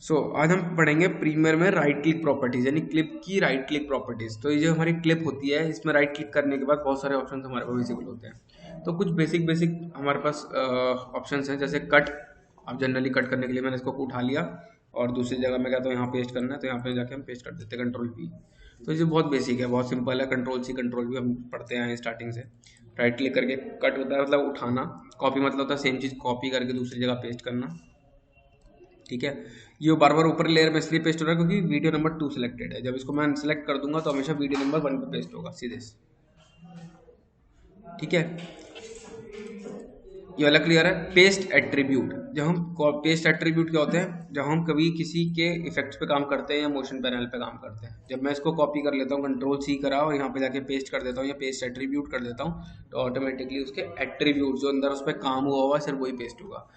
आज हम पढ़ेंगे प्रीमियर में राइट क्लिक प्रॉपर्टीज, यानी क्लिप की राइट क्लिक प्रॉपर्टीज। तो ये जो हमारी क्लिप होती है, इसमें राइट क्लिक करने के बाद बहुत सारे ऑप्शन हमारे पास विजिबल होते हैं। तो कुछ बेसिक हमारे पास ऑप्शन हैं, जैसे कट। अब जनरली कट करने के लिए मैंने इसको उठा लिया और दूसरी जगह में कहता हूँ यहाँ पेस्ट करना है, तो यहाँ पे जाके हम पेस्ट कर देते हैं कंट्रोल-P। तो ये बहुत बेसिक है, बहुत सिंपल है। कंट्रोल-C कंट्रोल-V हम पढ़ते हैं स्टार्टिंग से। राइट क्लिक करके कट होता है मतलब उठाना, कॉपी मतलब होता है सेम चीज़ कॉपी करके दूसरी जगह पेस्ट करना। ठीक है, ये बार बार ऊपर लेयर में इसलिए पेस्ट हो रहा है क्योंकि वीडियो नंबर 2 सिलेक्टेड है। जब इसको मैं अनसेलेक्ट कर दूंगा तो हमेशा वीडियो नंबर 1 पे पेस्ट होगा सीधे से। ठीक है, ये वाला क्लियर है। पेस्ट एट्रीब्यूट, जब हम पेस्ट एट्रीब्यूट क्या होते हैं, जब हम कभी किसी के इफेक्ट्स पे काम करते हैं या मोशन पैनल पे काम करते हैं। जब मैं इसको कॉपी कर लेता हूँ, कंट्रोल-C करा और यहाँ पे जाके पेस्ट कर देता हूँ या पेस्ट एट्रीब्यूट कर देता हूँ, तो ऑटोमेटिकली उसके एट्रीब्यूट जो अंदर उस पर काम हुआ हुआ सिर्फ वही पेस्ट होगा।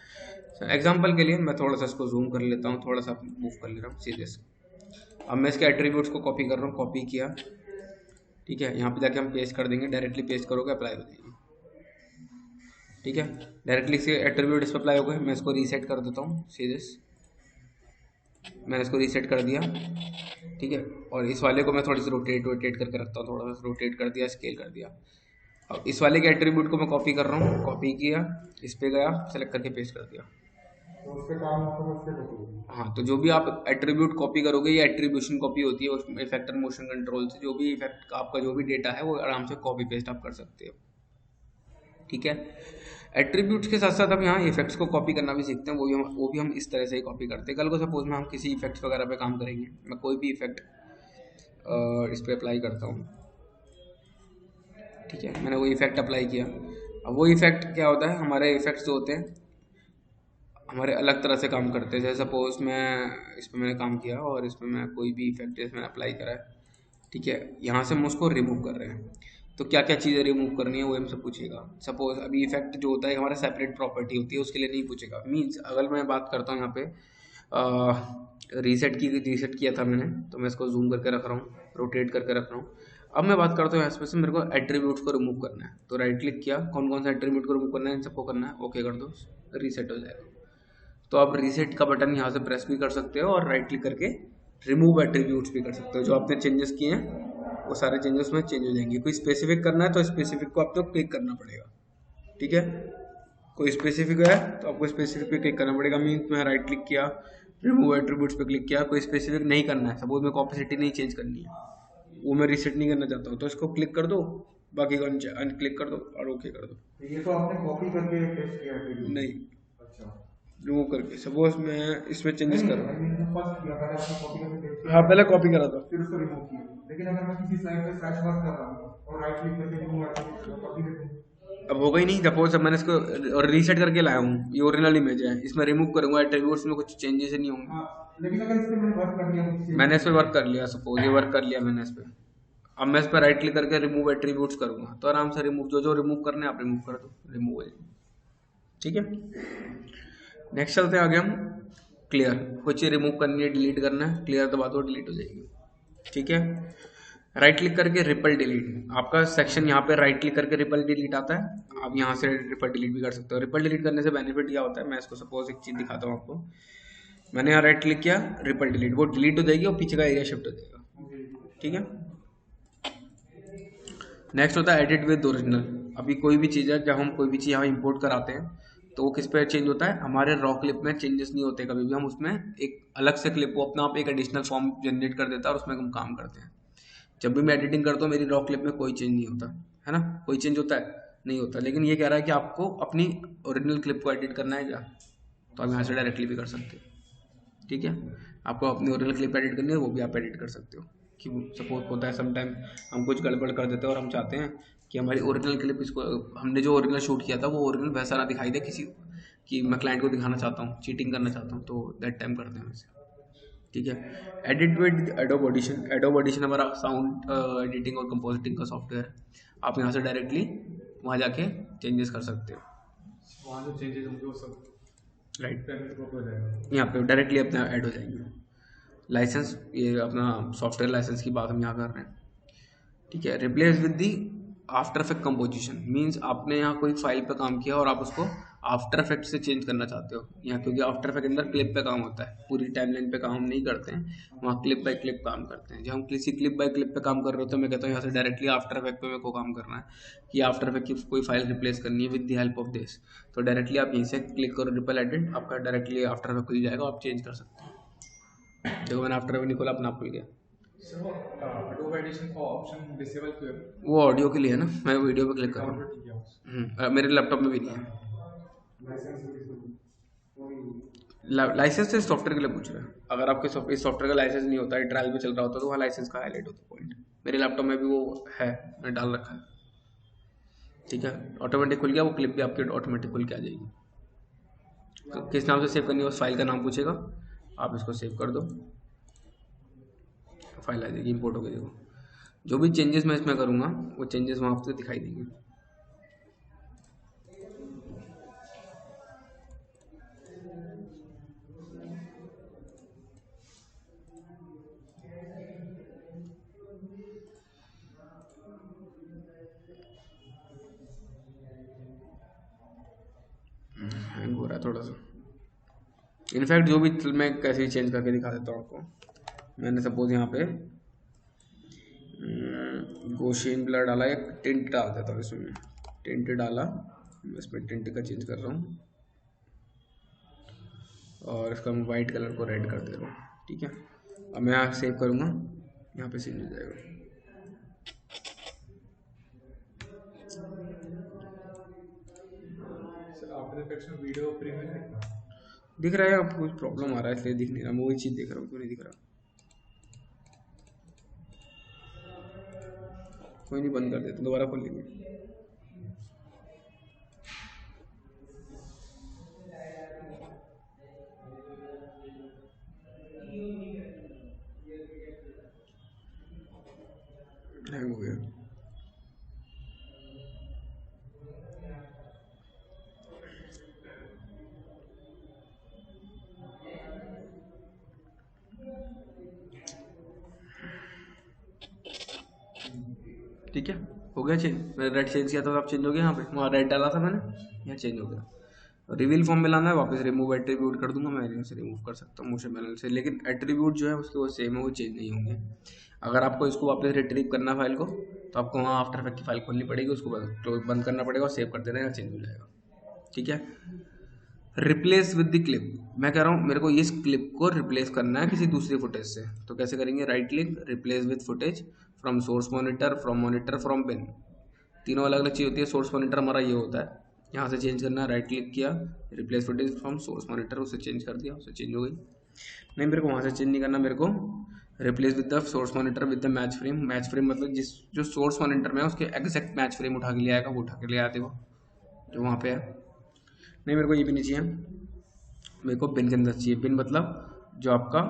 एग्जाम्पल के लिए मैं थोड़ा सा इसको जूम कर लेता हूँ, थोड़ा सा मूव कर ले रहा हूँ सीधे से। अब मैं इसके एट्रीब्यूट्स को कॉपी कर रहा हूँ, कॉपी किया। ठीक है, यहाँ पे जाके हम पेस्ट कर देंगे, डायरेक्टली पेस्ट करोगे अप्लाई हो जाएगी। ठीक है, डायरेक्टली से एट्रीब्यूट इस पर अप्लाई हो गए। मैं इसको रीसेट कर देता हूँ सीधे से, मैंने इसको रीसेट कर दिया। ठीक है, और इस वाले को मैं थोड़ी सी रोटेट करके रखता हूँ, थोड़ा सा रोटेट कर दिया, स्केल कर दिया। अब इस वाले के एट्रीब्यूट को मैं कॉपी कर रहा हूँ, कॉपी किया, इस पे गया, सेलेक्ट करके पेस्ट कर दिया। तो उसके काम आपको उससे होगी। हाँ, तो जो भी आप एट्रीब्यूट कॉपी करोगे, ये एट्रीब्यूशन कॉपी होती है। उसमें इफेक्ट एंड मोशन कंट्रोल से जो भी इफेक्ट आपका जो भी डेटा है वो आराम से कॉपी पेस्ट आप कर सकते हो। ठीक है, एट्रीब्यूट्स के साथ साथ हम यहाँ इफेक्ट्स को कॉपी करना भी सीखते हैं। वो भी हम इस तरह से ही कॉपी करते हैं। कल को सपोज में हम किसी इफेक्ट्स वगैरह पे काम करेंगे, मैं कोई भी इफेक्ट इस पर अप्लाई करता हूँ। ठीक है, मैंने वो इफेक्ट अप्लाई किया। अब वो इफेक्ट क्या होता है, हमारे इफेक्ट्स जो होते हैं हमारे अलग तरह से काम करते हैं। जैसे सपोज मैं इस पर मैंने काम किया और इस पर मैं कोई भी इफेक्ट मैंने अप्लाई करा है। ठीक है, यहाँ से हम उसको रिमूव कर रहे हैं, तो क्या क्या चीज़ें रिमूव करनी है वो हमसे पूछेगा। सपोज अभी इफेक्ट जो होता है हमारा सेपरेट प्रॉपर्टी होती है, उसके लिए नहीं पूछेगा। मीन्स अगर मैं बात करता हूँ यहाँ पे रीसेट किया था मैंने, तो मैं इसको जूम करके रख रहा हूँ, रोटेट करके रख रहा हूँ। अब मैं बात करता हूँ यहाँ से मेरे को एट्रीब्यूट्स को रिमूव करना है, तो राइट क्लिक किया, कौन कौन सा एट्रीब्यूट को रिमूव करना है, इन सबको करना है, ओके कर दो, रीसेट हो जाएगा। तो आप रीसेट का बटन यहाँ से प्रेस भी कर सकते हो और राइट क्लिक करके रिमूव एट्रीब्यूट्स भी कर सकते हो। जो आपने चेंजेस किए हैं वो सारे चेंजेस में चेंज हो जाएंगे। कोई स्पेसिफिक करना है तो स्पेसिफिक को आपको क्लिक करना पड़ेगा। ठीक है, कोई स्पेसिफिक है तो आपको स्पेसिफिक पे क्लिक करना पड़ेगा। मीन्स मैं राइट क्लिक किया, रिमूव एट्रीब्यूट्स पे क्लिक किया, कोई स्पेसिफिक नहीं करना है, सपोज मेरे को ऑपेसिटी नहीं चेंज करनी है, वो मैं रीसेट नहीं करना चाहता हूँ, तो इसको क्लिक कर दो, बाकी को अनक्लिक कर दो और ओके कर दो। ये तो आपने कॉपी करके पेस्ट किया है। नहीं, अच्छा, रिमूव करके। सपोज मैं इसमें चेंजेस कर रहा हूँ। फर्स्ट किया पहले आपने कॉपी करके पेस्ट किया, हाँ, पहले कॉपी करा था। फिर उसको रिमूव किया। लेकिन अगर मैं किसी साइड पे सर्च वर्क कर रहा हूँ और राइट क्लिक करके रिमूव एट्रीब्यूट कॉपी कर दूँ, अब होगा ही नहीं। सपोज अब मैंने इसको और रीसेट करके लाया हूँ, ये ओरिजिनल इमेज है, इसमें रिमूव करूंगा, एट्रीब्यूट्स में कुछ चेंजेस नहीं होंगे। हाँ, लेकिन अगर इस पे मैंने वर्क कर लिया, मैंने इस पर वर्क कर लिया, सपोज ये वर्क कर लिया मैंने इस पर। अब मैं इस पर राइट क्लिक करके रिमूव एट्रीब्यूट्स करूंगा, तो आराम से रिमूव जो जो रिमूव करने आप रिमूव कर दो, रिमूव हो जाएगी। ठीक है, नेक्स्ट चलते हैं आगे हम। क्लियर, कोई चीज़ रिमूव करनी है, डिलीट करना है, क्लियर दबा दो, डिलीट हो जाएगी। ठीक है, राइट क्लिक करके रिपल डिलीट, आपका सेक्शन यहाँ पे राइट क्लिक करके रिपल डिलीट आता है। आप यहाँ से रिपल डिलीट भी कर सकते हो। रिपल डिलीट करने से बेनिफिट क्या होता है, मैं इसको सपोज एक चीज़ दिखाता हूँ आपको। मैंने यहाँ राइट क्लिक किया, रिपल डिलीट, वो डिलीट हो जाएगी और पीछे का एरिया शिफ्ट हो जाएगा। ठीक है, नेक्स्ट होता है एडिट विद ओरिजिनल। अभी कोई भी चीज़ है, जब हम कोई भी चीज़ यहाँ इंपोर्ट कराते हैं तो वो किस पे चेंज होता है, हमारे रॉ क्लिप में चेंजेस नहीं होते कभी भी। हम उसमें एक अलग से क्लिप को अपना आप एक एडिशनल फॉर्म जनरेट कर देता है और उसमें हम काम करते हैं। जब भी मैं एडिटिंग करता हूँ मेरी रॉ क्लिप में कोई चेंज नहीं होता है ना, कोई चेंज होता है नहीं होता। लेकिन ये कह रहा है कि आपको अपनी ओरिजिनल क्लिप को एडिट करना है क्या, तो आप यहाँ से डायरेक्टली भी कर सकते हो। ठीक है, आपको अपनी ओरिजिनल क्लिप एडिट करनी है, वो भी आप एडिट कर सकते हो। कि सपोज होता है समटाइम हम कुछ गड़बड़ कर देते हैं और हम चाहते हैं कि हमारी ओरिजिनल क्लिप, इसको हमने जो ओरिजिनल शूट किया था वो ओरिजिनल वैसा ना दिखाई दे किसी कि मैं क्लाइंट को दिखाना चाहता हूँ, चीटिंग करना चाहता हूँ, तो दैट टाइम करते हैं वैसे। ठीक है, edit with adobe audition. Adobe audition हमारा साउंड एडिटिंग और कंपोजिटिंग का सॉफ्टवेयर है। आप यहाँ से डायरेक्टली वहाँ जाके चेंजेस कर सकते हो। वहाँ जो चेंजेस होंगे वो सब राइट, हो जाएगा, यहाँ पे डायरेक्टली अपना ऐड हो जाएंगे। लाइसेंस, ये अपना सॉफ्टवेयर लाइसेंस की बात हम यहाँ कर रहे हैं। ठीक है, replace with the after effect composition means आपने यहाँ कोई फाइल पे काम किया और आप उसको आफ्टर इफेक्ट से चेंज करना चाहते हो यहाँ, क्योंकि आफ्टर इफेक्ट अंदर क्लिप पे काम होता है, पूरी टाइमलाइन पे काम हम नहीं करते हैं, वहाँ क्लिप बाय क्लिप काम करते हैं। जब हम किसी क्लिप बाय क्लिप पे काम कर रहे हो तो मैं कहता हूँ यहाँ से डायरेक्टली आफ्टर इफेक्ट पे मेरे को काम करना है कि आफ्टर इफेक्ट की कोई फाइल रिप्लेस करनी है with the help of this, तो डायरेक्टली आप यहीं से क्लिक करो रिपल एडिट, आपका डायरेक्टली आफ्टर इफेक्ट खुल जाएगा, आप चेंज कर सकते हो। देखो मैंने आफ्टर इफेक्ट नहीं खोला, अपना खुल गया। Adobe Audition का ऑप्शन डिसेबल क्यों है? वो ऑडियो के लिए है ना, मैं वीडियो पे क्लिक कर रहा डाउनलोड किया हूँ। मेरे लैपटॉप में भी नहीं है लाइसेंस, से सॉफ्टवेयर के लिए पूछ रहे हैं। अगर आपके इस सॉफ्टवेयर का लाइसेंस नहीं होता है, ट्रायल पे चल रहा होता तो वहाँ लाइसेंस का हाईलाइट होता पॉइंट। मेरे लैपटॉप में भी वो है, मैंने डाल रखा है। ठीक है, ऑटोमेटिक खुल गया, वो क्लिप भी आपकी ऑटोमेटिक खुल के आ जाएगी। तो किस नाम से सेव करनी है उस फाइल का नाम पूछेगा, आप इसको सेव कर दो, फाइल आ जाएगी, इंपोर्ट हो गई। देखो जो भी चेंजेस मैं इसमें करूँगा वो चेंजेस वहाँ आपको दिखाई देंगे। हैंग हो रहा है थोड़ा सा। इनफैक्ट जो भी मैं कैसे ही चेंज करके दिखा देता हूँ आपको। मैंने सपोज यहाँ पे गोशियन ब्लर डाला, एक टिंट डाल देता हूँ इसमें, टिंट डाला, इसमें टिंट का चेंज कर रहा हूँ और इसका मैं वाइट कलर को रेड कर दे रहा हूँ। ठीक है, अब मैं यहाँ सेव करूँगा, यहाँ पे चेंज हो जाएगा। आफ्टर इफेक्ट्स में वीडियो प्रीमियम दिख रहा है, आपको कुछ प्रॉब्लम आ रहा है इसलिए दिख नहीं रहा, मैं वही चीज़ देख रहा हूँ, क्यों नहीं दिख रहा। कोई नहीं, बंद कर देते, दोबारा खोल लेंगे। हैंग हो गया। ठीक है, हो गया चेंज। मैंने रेड चेंज किया था तो आप चेंज हो गया, यहाँ पे वहाँ रेड डाला था मैंने, यहाँ चेंज हो गया। रिवील फॉर्म में लाना है, वापस रिमूव एट्रीब्यूट कर दूंगा, मैं यहाँ से रिमूव कर सकता हूँ मोशन पैनल से, लेकिन एट्रीब्यूट जो है उसके वो सेम है, वो चेंज नहीं होंगे। अगर आपको इसको वापस रिट्रीव करना फाइल को, तो आपको वहाँ आफ्टर इफेक्ट की फाइल खोलनी पड़ेगी, उसको बंद करना पड़ेगा और सेव कर देना, यहाँ चेंज हो जाएगा। ठीक है, रिप्लेस विद द क्लिप, मैं कह रहा हूँ मेरे को इस क्लिप को रिप्लेस करना है किसी दूसरी फुटेज से, तो कैसे करेंगे, right click, replace with footage, from source monitor, from monitor, from bin, तीनों अलग अलग चीज़ होती है। सोर्स मॉनिटर हमारा ये होता है, यहाँ से चेंज करना है, राइट क्लिक किया, replace footage from source monitor, उसे चेंज कर दिया, उसे चेंज हो गई। नहीं, मेरे को वहाँ से चेंज नहीं करना, मेरे को replace with the source monitor with the match frame. Match frame मतलब जो सोर्स मॉनिटर में है उसके एग्जैक्ट मैच फ्रेम उठा के ले आएगा, वो उठा के ले आते वो जो वहाँ पे है। नहीं, मेरे को ये भी नहीं चाहिए, मेरे को बिन के अंदर चाहिए। बिन मतलब जो आपका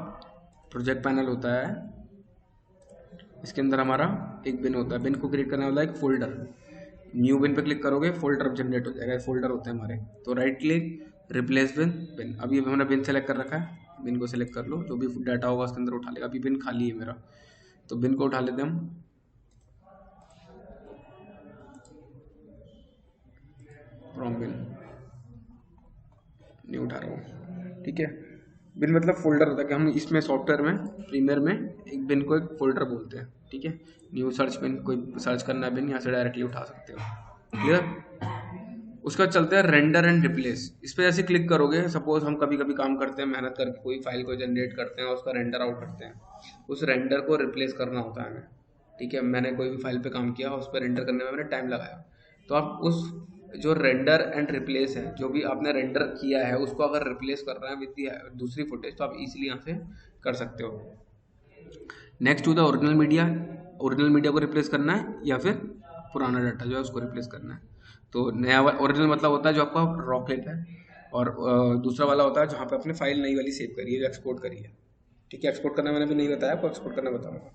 प्रोजेक्ट पैनल होता है, इसके अंदर हमारा एक बिन होता है। बिन को क्रिएट करना होता है एक फोल्डर, न्यू बिन पे क्लिक करोगे फोल्डर जनरेट हो जाएगा, फोल्डर होते हैं हमारे। तो राइट क्लिक, रिप्लेस विद बिन, अभी मैंने बिन सेलेक्ट कर रखा है, बिन को सेलेक्ट कर लो, जो भी डाटा होगा उसके अंदर उठा लेगा। अभी बिन खाली है मेरा, तो बिन को उठा लेते हैं हम, फ्रॉम बिन नहीं उठा रहा हूँ। ठीक है, बिन मतलब फोल्डर होता है कि हम इसमें सॉफ्टवेयर में प्रीमियर में एक बिन को एक फोल्डर बोलते हैं। ठीक है, न्यू सर्च बिन, कोई सर्च करना है बिन, यहाँ से डायरेक्टली उठा सकते हो। क्लियर, उसका चलते हैं रेंडर एंड रिप्लेस। इस पर ऐसे क्लिक करोगे, सपोज हम कभी कभी काम करते हैं मेहनत करके, कोई फाइल को जनरेट करते हैं और उसका रेंडर आउट करते हैं, उस रेंडर को रिप्लेस करना होता है हमें। ठीक है, मैंने कोई भी फाइल पे काम किया, उस पर रेंडर करने में मैंने टाइम लगाया, तो आप उस जो रेंडर एंड रिप्लेस है, जो भी आपने रेंडर किया है उसको अगर रिप्लेस कर रहे हैं विद दूसरी फुटेज, तो आप इजीली यहाँ से कर सकते हो। Next to the original media, original media को रिप्लेस करना है या फिर पुराना डाटा जो है उसको रिप्लेस करना है। तो नया ओरिजिनल मतलब होता है जो आपका रॉ क्लिप है, और दूसरा वाला होता है जहाँ पे आपने फाइल नई वाली सेव करी है, जो एक्सपोर्ट करी है। ठीक है, एक्सपोर्ट करना मैंने भी नहीं बताया, आपको एक्सपोर्ट करना बताऊंगा।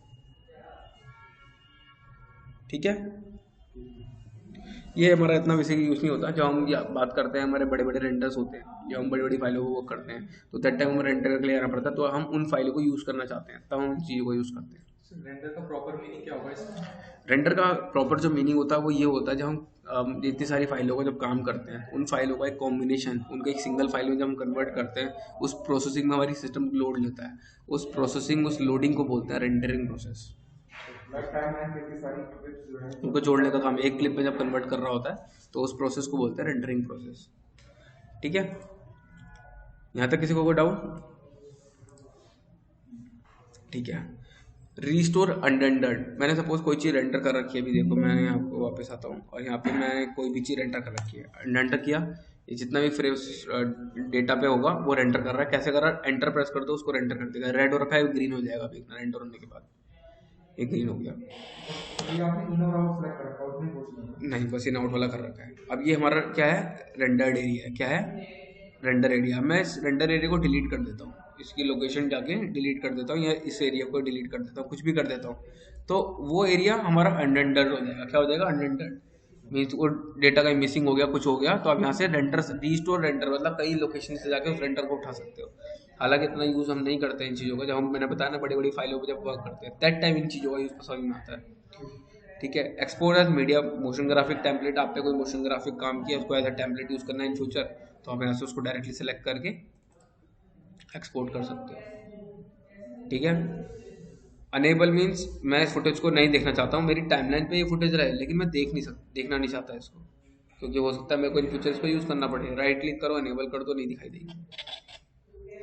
ठीक है, ये हमारा इतना बेसिक यूज़ नहीं होता। जब हम बात करते हैं, हमारे बड़े बड़े रेंडर्स होते हैं, जब हम बड़ी बड़ी फाइलों को वर्क करते हैं, तो दैट टाइम हमें रेंडर के लिए आना पड़ता है, तो हम उन फाइलों को यूज़ करना चाहते हैं, तब हम उन चीज़ों को यूज़ करते हैं। रेंडर का प्रॉपर मीनिंग क्या होगा इसका? रेंडर का प्रॉपर जो मीनिंग होता है वो ये होता है, जब हम इतनी सारी फाइलों का जब काम करते हैं, उन फाइलों का एक कॉम्बिनेशन उनका एक सिंगल फाइल में जब हम कन्वर्ट करते हैं, उस प्रोसेसिंग में हमारी सिस्टम लोड लेता है, उस प्रोसेसिंग उस लोडिंग को बोलते हैं रेंडरिंग प्रोसेस। उनको जोड़ने का काम एक क्लिप में जब कन्वर्ट कर रहा होता है तो उस प्रोसेस को बोलते हैं रेंडरिंग प्रोसेस। ठीक है, यहाँ तक किसी को कोई डाउट? ठीक है, रीस्टोर अनरेंडर्ड। मैंने सपोज कोई चीज़ रेंडर कर रखी है, अभी देखो मैंने आपको वापस आता हूँ और यहाँ पे मैंने कोई भी चीज़ रेंडर कर रखी है, रेंडर किया, ये जितना भी फ्रेम्स डेटा पे होगा वो रेंडर कर रहा है। कैसे कर रहा है? एंटर प्रेस कर दो, उसको रेंडर कर देगा, रेड हो रखा है ग्रीन हो जाएगा अभी रेंडर होने के बाद, ये ग्रीन हो गया। नहीं, बस इन आउट वाला कर रखा है। अब ये हमारा क्या है? रेंडर्ड एरिया है। क्या है? Render area. मैं इस रेंडर एरिया को डिलीट कर देता हूँ, इसकी लोकेशन जाके डिलीट कर देता हूँ, या इस एरिया को डिलीट कर देता हूँ, कुछ भी कर देता हूँ, तो वो एरिया हमारा अनरेंडर्ड हो जाएगा। क्या हो जाएगा? अनरेंडर्ड। मीन्स वो डेटा कहीं मिसिंग हो गया, कुछ हो गया, तो आप यहाँ से रेंडर, रीस्टोर रेंडर, मतलब कई लोकेशन से जाके उस रेंडर को उठा सकते हो। हालांकि इतना यूज़ हम नहीं करते इन चीज़ों का, जब हम, मैंने बताया ना, बड़ी बड़ी फाइलों पर जब वर्क करते हैं दैट टाइम इन चीज़ों का यूज़ समझ में आता है। ठीक है, export as media motion graphic template. आपने कोई मोशन ग्राफिक काम किया, उसको एज अ टेम्पलेट यूज़ करना है इन फ्यूचर, तो आप यहाँ से उसको डायरेक्टली सेलेक्ट करके एक्सपोर्ट कर सकते हो। ठीक है, अनेबल मीन्स मैं इस फुटेज को नहीं देखना चाहता हूँ, मेरी टाइमलाइन पे ये फुटेज रहे, लेकिन मैं देखना नहीं चाहता इसको, क्योंकि हो सकता है मेरे को इन फ्यूचर इसको यूज़ करना पड़े। राइट क्लिक करो, अनेबल कर दो, नहीं दिखाई देगी,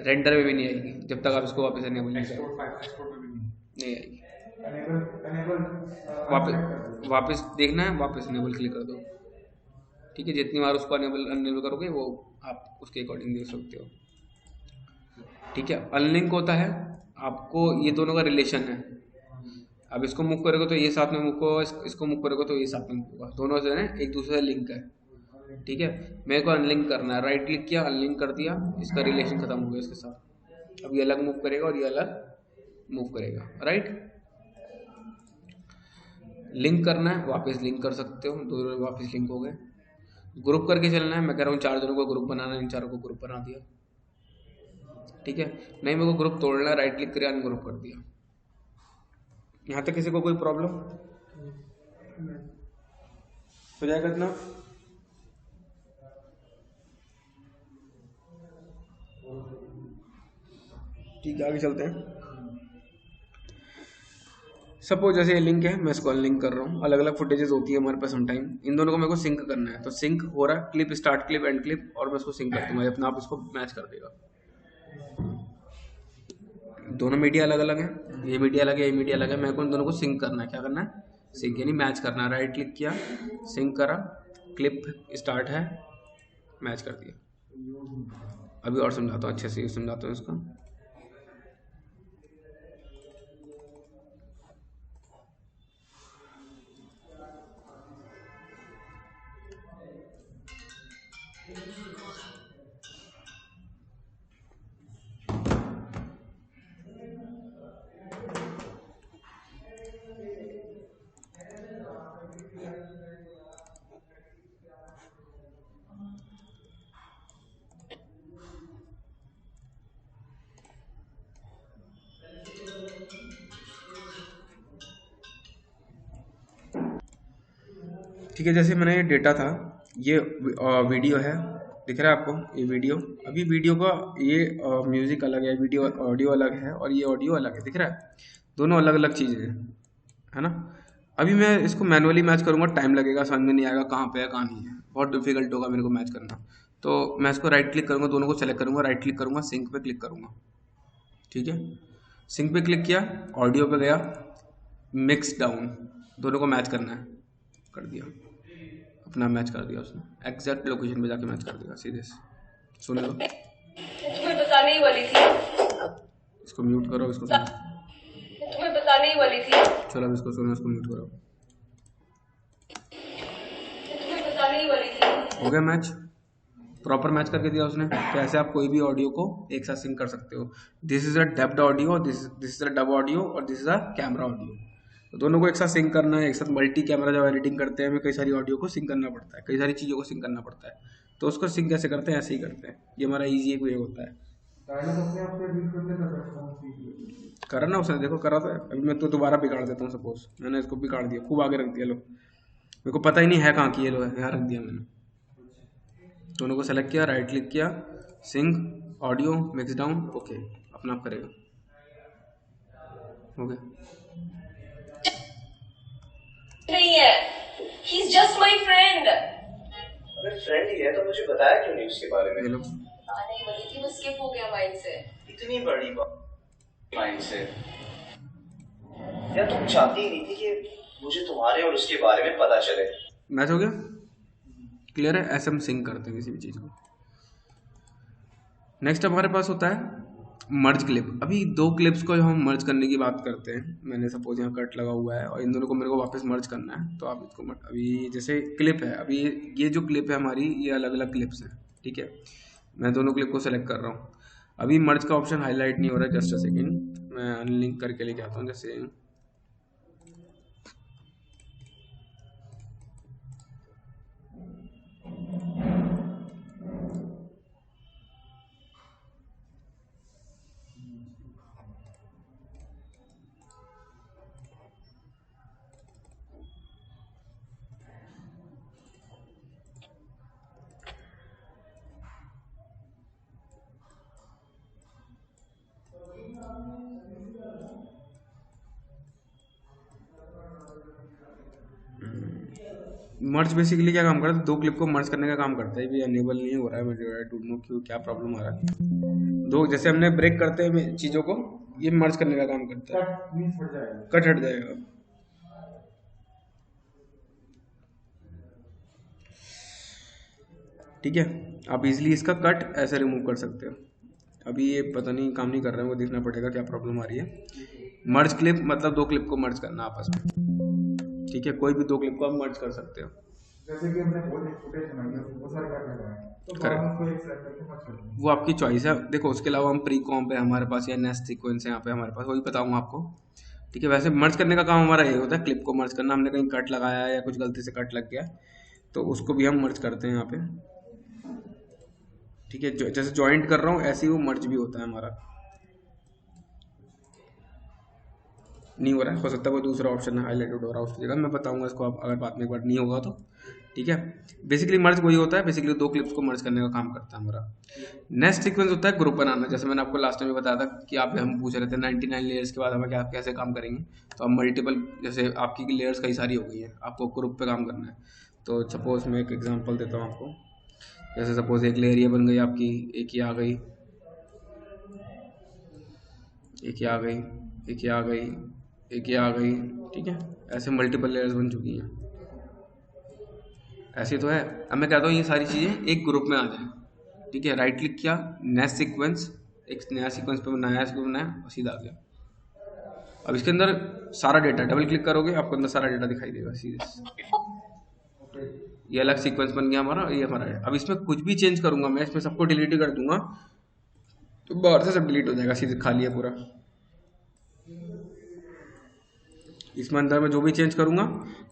रेंडर में भी नहीं आएगी जब तक आप इसको वापस अनेबल नहीं करो, नहीं आएगी। वापस देखना है, वापस अनेबल क्लिक कर दो। ठीक है, जितनी बार उसको अनेबल करोगे वो आप उसके अकॉर्डिंग देख सकते हो। ठीक है, अनलिंक होता है, आपको ये दोनों का रिलेशन है। अब इसको मूव करोगे तो ये साथ में मूव होगा, इसको मूव करोगे तो ये साथ में मूव होगा, दोनों जो है एक दूसरे से लिंक है। ठीक है, मेरे को अनलिंक करना है, राइट क्लिक किया, अनलिंक कर दिया, इसका रिलेशन खत्म हो गया इसके साथ। अब ये अलग मूव करेगा और ये अलग मूव करेगा। राइट, लिंक करना है, वापस लिंक कर सकते हो, दोनों वापस लिंक हो गए। ग्रुप करके चलना है, मैं कह रहा हूँ 4 जनों को ग्रुप बनाना है, इन 4 को ग्रुप बना दिया। ठीक है, नहीं मेरे को ग्रुप तोड़ना है, राइट क्लिक किया, अनग्रुप कर दिया। यहाँ तक किसी को कोई प्रॉब्लम हो जाएगा इतना? ठीक है, आगे चलते हैं। सपोज जैसे ये लिंक है, मैं इसको अनलिंक कर रहा हूँ, अलग अलग फुटेजेस होती है हमारे पास समटाइम, इन दोनों को मेरे को सिंक करना है, तो सिंक हो रहा है, clip start clip and clip, और मैं उसको सिंक कर दूंगा, अपने आप इसको मैच कर देगा। दोनों मीडिया अलग अलग है, ये मीडिया अलग है, ये मीडिया अलग है, मेरे को इन दोनों को सिंक करना है। क्या करना है? सिंक, यानी मैच करना है। राइट क्लिक किया, सिंक करा, क्लिप स्टार्ट है, मैच कर दिया। अभी और समझाता हूँ, अच्छे से समझाता हूँ इसको। ठीक है, जैसे मैंने ये डेटा था, ये वीडियो है, दिख रहा है आपको ये वीडियो? अभी वीडियो का ये म्यूजिक अलग है, वीडियो ऑडियो अलग है, और ये ऑडियो अलग है, दिख रहा है? दोनों अलग अलग चीज़ें हैं, है ना? अभी मैं इसको मैनुअली मैच करूँगा, टाइम लगेगा, समझ में नहीं आएगा कहाँ पे है कहाँ नहीं है, बहुत डिफिकल्ट होगा मेरे को मैच करना। तो मैं इसको राइट क्लिक करूँगा, दोनों को सेलेक्ट करूँगा, राइट क्लिक करूँगा, सिंक पे क्लिक करूँगा। ठीक है, सिंक पे क्लिक किया, ऑडियो पे गया, मिक्स डाउन, दोनों को मैच करना है, कर दिया, अपना मैच कर दिया उसने, एग्जैक्ट लोकेशन पे जाके मैच कर देगा सीधे से। सुन लो, तुम्हें बताने ही वाली थी, इसको म्यूट करो, इसको सुनो, तुम्हें बताने ही वाली थी, चलो अब इसको सुनो, इसको म्यूट करो। तुम्हें बताने ही वाली थी। हो गया मैच, प्रॉपर मैच करके दिया उसने। कैसे आप कोई भी ऑडियो को एक साथ सिंक कर सकते हो। This is a dubbed audio, this is a dub audio, और this is a camera audio. तो दोनों को एक साथ सिंक करना है, एक साथ मल्टी कैमरा जब एडिटिंग करते हैं, हमें कई सारी ऑडियो को सिंक करना पड़ता है, कई सारी चीज़ों को सिंक करना पड़ता है। तो उसको सिंक कैसे करते हैं? ऐसे ही करते हैं, ये हमारा ईजी एक वे होता है। डायलॉग अपने आप से रीड करते कर सकता हूँ सीख करा ना उसने, देखो करा था। अभी मैं तो दोबारा बिगाड़ देता हूँ। सपोज मैंने इसको बिगाड़ दिया, खूब आगे रख दिया, लो मेरे को पता ही नहीं है कहाँ की है, लो यहाँ रख दिया मैंने। दोनों को सेलेक्ट किया, राइट क्लिक किया, sync audio mix down, okay अपना आप करेगा। ओके नहीं है, he is just my friend. अगर फ्रेंड ही है तो मुझे बताया क्यों नहीं उसके बारे में? ये लो, आने ही वाली थी, वो स्किप हो गया माइंड से। इतनी बड़ी बात माइंड से, या तुम चाहती ही नहीं थी कि मुझे तुम्हारे और उसके बारे में पता चले? मैच हो गया, क्लियर है। ऐसे हम सिंक करते हैं किसी भी चीज़ को। नेक्स्ट हमारे पास होता है मर्ज क्लिप। अभी दो क्लिप्स को हम मर्ज करने की बात करते हैं। मैंने सपोज यहाँ कट लगा हुआ है और इन दोनों को मेरे को वापस मर्ज करना है, तो आप इसको अभी जैसे क्लिप है, अभी ये जो क्लिप है हमारी, ये अलग अलग क्लिप्स हैं, ठीक है। मैं दोनों क्लिप को सेलेक्ट कर रहा हूँ। अभी मर्ज का ऑप्शन हाईलाइट नहीं हो रहा है, जस्ट अ सेकेंड, मैं अनलिंक करके लेके आता हूँ। जैसे मर्ज बेसिकली क्या काम करता है, दो क्लिप को मर्ज करने का काम करता है। भी अनेबल नहीं हो रहा है मुझे, आई डोंट नो क्यों, क्या प्रॉब्लम आ रहा है। दो जैसे हमने ब्रेक करते हैं चीज़ों को, ये मर्ज करने का काम करता है। कट मीन्स हट जाएगा। कट हट जाएगा। ठीक है, आप इजीली इसका कट ऐसे रिमूव कर सकते हो। अभी ये पता नहीं काम नहीं कर रहा है, वो देखना पड़ेगा क्या प्रॉब्लम आ रही है। मर्ज क्लिप मतलब दो क्लिप को मर्ज करना आपस में, ठीक है। कोई भी दो क्लिप को आप मर्ज कर सकते हो। जैसे कि हमने बहुत एक फुटेज बनाई है, वो सारे कट लगा है, तो बाद में उसको एक सेट करके मत कर देंगे। वो आपकी चॉइस है। देखो उसके अलावा हम प्री कॉम्प है हमारे पास, या नेस्ट सीक्वेंस है यहाँ पे हमारे पास, वही बताऊंगा आपको, ठीक है। वैसे मर्ज करने का काम हमारा ये होता है, क्लिप को मर्ज करना। हमने कहीं कट लगाया है या कुछ गलती से कट लग गया तो उसको भी हम मर्ज करते हैं यहाँ पे, ठीक है। जैसे ज्वाइंट कर रहा हूँ ऐसे ही वो मर्ज भी होता है हमारा। नहीं हो रहा है, हो सकता है कोई दूसरा ऑप्शन है हाईलाइटेड हो रहा है उसकी जगह, मैं बताऊंगा इसको आप अगर बाद में एक बार नहीं होगा तो, ठीक है। बेसिकली मर्ज वही होता है, बेसिकली दो क्लिप्स को मर्ज करने का काम करता है हमारा। नेक्स्ट सीक्वेंस होता है ग्रुप बनाना। जैसे मैंने आपको लास्ट टाइम बताया था कि आप हम पूछ रहे थे 99 लेयर्स के बाद हमें क्या कैसे काम करेंगे, तो अब मल्टीपल, जैसे आपकी लेयर्स कई सारी हो गई है, आपको ग्रुप पे काम करना है। तो सपोज मैं एक एग्जांपल देता हूँ आपको। जैसे सपोज एक लेयर ये बन गई आपकी, एक ये आ गई, एक ये आ गई, एक ये आ गई, एक ये आ गई, ठीक है। ऐसे मल्टीपल लेयर्स बन चुकी हैं, ऐसे तो है। अब मैं कहता हूँ ये सारी चीज़ें एक ग्रुप में आ जाए, ठीक है। राइट क्लिक किया, नेक्स्ट सीक्वेंस, एक नया सीक्वेंस पे नया सीक्वेंस बनाया और सीधा आ गया। अब इसके अंदर सारा डेटा, डबल क्लिक करोगे आपको अंदर सारा डेटा दिखाई देगा सीधे। ये अलग सीक्वेंस बन गया हमारा, ये हमारा है। अब इसमें कुछ भी चेंज करूंगा मैं, इसमें सबको डिलीट कर दूंगा तो बाहर से सब डिलीट हो जाएगा, सीधे खाली है पूरा। इसमें अंदर में जो भी चेंज करूंगा,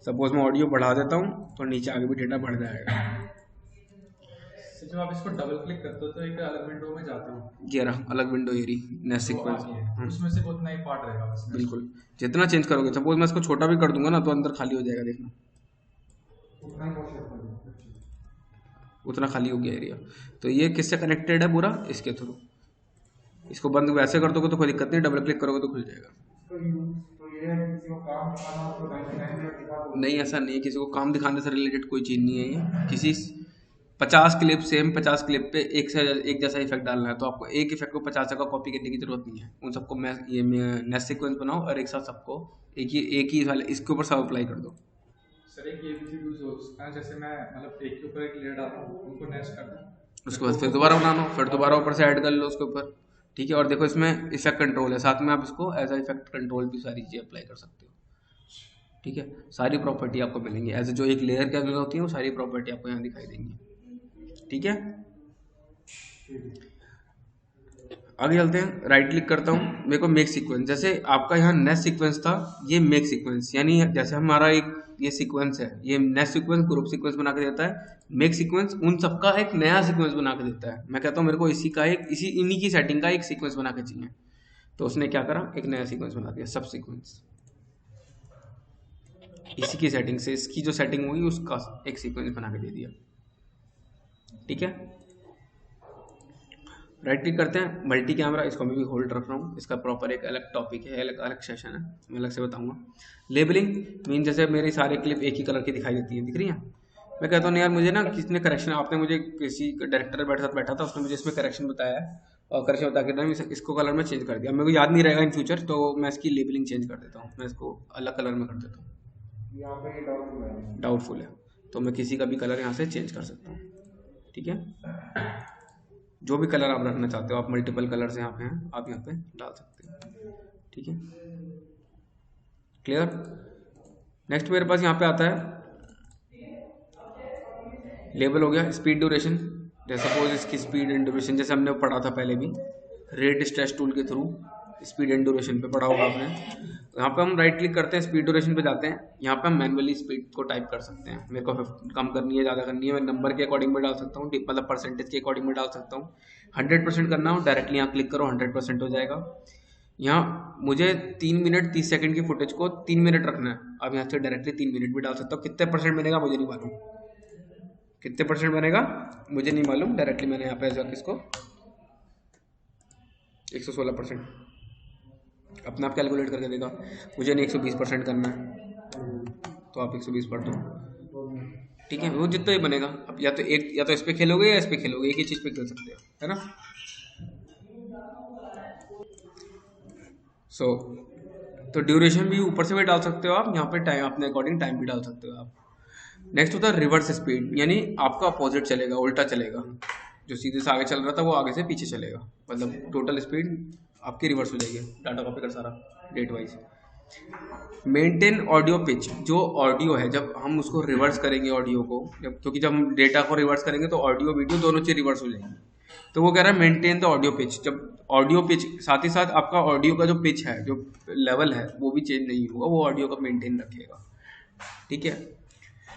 सपोज मैं ऑडियो बढ़ा देता हूँ तो नीचे आगे भी डेटा बढ़ जाएगा। जब आप इसको डबल क्लिक करते हो तो एक अलग विंडो में जाते हो, ये रहा अलग विंडो, ये रही नेक्स्ट सीक्वेंस। उसमें से बहुत नई पार्ट रहेगा बस। बिल्कुल, जितना चेंज करोगे, सपोज मैं इसको छोटा भी कर दूंगा ना तो अंदर खाली हो जाएगा, देखना उतना ही कोशिश करो। उतना खाली हो गया एरिया। तो ये किससे कनेक्टेड है पूरा, इसके थ्रू। इसको बंद वैसे कर दोगे तो कोई दिक्कत नहीं, डबल क्लिक करोगे तो खुल जाएगा। तो ये है कि किसी को काम दिखाना हो तो 99 मिनट दिखा दो। नहीं, ऐसा नहीं है, किसी को काम दिखाने से रिलेटेड कोई चीज़ नहीं है ये। किसी 50 क्लिप, सेम 50 क्लिप पे एक से एक जैसा इफेक्ट डालना है, तो आपको एक इफेक्ट को 50 जगह कॉपी करने की जरूरत नहीं है। उन सबको मैं नेक्स्ट सीक्वेंस बनाओ और एक साथ सबको एक ही वाले इसके ऊपर सब अप्लाई कर दो। सर एक ये भी यूज हो सकता है, जैसे मैं मतलब एक के ऊपर एक लेयर डालता हूँ, उनको नेक्स्ट कर दूँ, उसके बाद फिर दोबारा बना लो, फिर दोबारा ऊपर से ऐड कर लो उसके ऊपर, ठीक है। और देखो इसमें इफेक्ट कंट्रोल है, साथ में आप इसको एज अ इफेक्ट कंट्रोल भी सारी चीज़ें अप्लाई कर सकते हो, ठीक है। सारी प्रॉपर्टी आपको मिलेंगी एज जो एक लेयर के अंदर होती है, वो सारी प्रॉपर्टी आपको यहाँ दिखाई देंगी, ठीक है। आगे चलते हैं, राइट क्लिक करता हूँ, मेरे को मेक सीक्वेंस। जैसे आपका यहाँ नेक्स्ट सीक्वेंस था, ये मेक सीक्वेंस, यानी जैसे हमारा एक ये सीक्वेंस है, ये नेक्स्ट सीक्वेंस ग्रुप सीक्वेंस बना के देता है, मेक सीक्वेंस उन सबका एक नया सीक्वेंस बना के देता है। मैं कहता हूँ मेरे को इसी का एक इन्हीं की सेटिंग का एक सीक्वेंस बना के चाहिए, तो उसने क्या करा, एक नया सीक्वेंस बना दिया, सब सीक्वेंस। इसी की सेटिंग से इसकी जो सेटिंग हुई उसका एक सीक्वेंस बना के दे दिया। ठीक है, राइट क्लिक करते हैं, मल्टी कैमरा, इसको मैं भी होल्ड रख रहा हूँ, इसका प्रॉपर एक अलग टॉपिक है, अलग अलग सेशन है, मैं अलग से बताऊंगा। लेबलिंग मीन जैसे मेरी सारे क्लिप एक ही कलर की दिखाई देती है, दिख रही है, मैं कहता हूँ नहीं यार मुझे ना किसने करेक्शन, आपने मुझे किसी डायरेक्टर बैठा था, उसने मुझे इसमें करेक्शन बताया और करेक्शन बता के इसको कलर में चेंज कर दिया, मेरे को याद नहीं रहेगा इन फ्यूचर, तो मैं इसकी लेबलिंग चेंज कर देता हूँ, मैं इसको अलग कलर में कर देता हूँ। यहाँ पे डाउटफुल है तो मैं किसी का भी कलर यहाँ से चेंज कर सकता हूँ। ठीक है, जो भी कलर आप रखना चाहते हो, आप मल्टीपल कलर्स यहाँ पे हैं, आप यहाँ पे डाल सकते हैं। ठीक है, क्लियर। नेक्स्ट मेरे पास यहाँ पे आता है लेबल हो गया, स्पीड ड्यूरेशन, जैसे सपोज इसकी स्पीड एंड ड्यूरेशन जैसे हमने पढ़ा था पहले भी, रेट स्ट्रेच टूल के थ्रू स्पीड एंड ड्यूरेशन पे पढ़ा होगा आपने। यहाँ पे हम राइट क्लिक करते हैं, स्पीड ड्यूरेशन पे जाते हैं, यहाँ पे हम मैनुअली स्पीड को टाइप कर सकते हैं, मेरे को कम करनी है ज़्यादा करनी है, मैं नंबर के अकॉर्डिंग में डाल सकता हूँ, मतलब परसेंटेज के अकॉर्डिंग में डाल सकता हूँ। 100% करना हो डायरेक्टली यहाँ क्लिक करो, 100% हो जाएगा। यहाँ मुझे 3 मिनट 30 सेकंड की फुटेज को 3 मिनट रखना है, अब यहाँ से डायरेक्टली 3 मिनट भी डाल सकता हूँ। कितने परसेंट बनेगा मुझे नहीं मालूम, कितने परसेंट बनेगा मुझे नहीं मालूम, डायरेक्टली मैंने यहाँ पे जाकर इसको 116% अपने आप कैलकुलेट करके देगा, मुझे नहीं 120% करना है तो आप 120 कर दो। ठीक है, वो जितना ही बनेगा, अब या तो इस पे खेलोगे या इस पे खेलोगे, एक ही चीज़ पे खेल सकते हो, है ना। तो ड्यूरेशन भी ऊपर से भी डाल सकते हो आप, यहाँ पे टाइम अपने अकॉर्डिंग टाइम भी डाल सकते हो आप। नेक्स्ट होता है रिवर्स स्पीड, यानी आपका अपोजिट चलेगा, उल्टा चलेगा, जो सीधे से आगे चल रहा था वो आगे से पीछे चलेगा, मतलब टोटल स्पीड आपकी रिवर्स हो जाएगी। डाटा कॉपी कर सारा date wise. Maintain audio pitch, जो ऑडियो है जब हम उसको रिवर्स करेंगे ऑडियो को, क्योंकि जब हम डेटा को रिवर्स करेंगे तो ऑडियो वीडियो दोनों चीज रिवर्स हो जाएंगी, तो वो कह रहा है मेंटेन द ऑडियो पिच। जब ऑडियो पिच साथ ही साथ आपका ऑडियो का जो पिच है, जो लेवल है वो भी चेंज नहीं होगा, वो ऑडियो का मेंटेन रखेगा। ठीक है,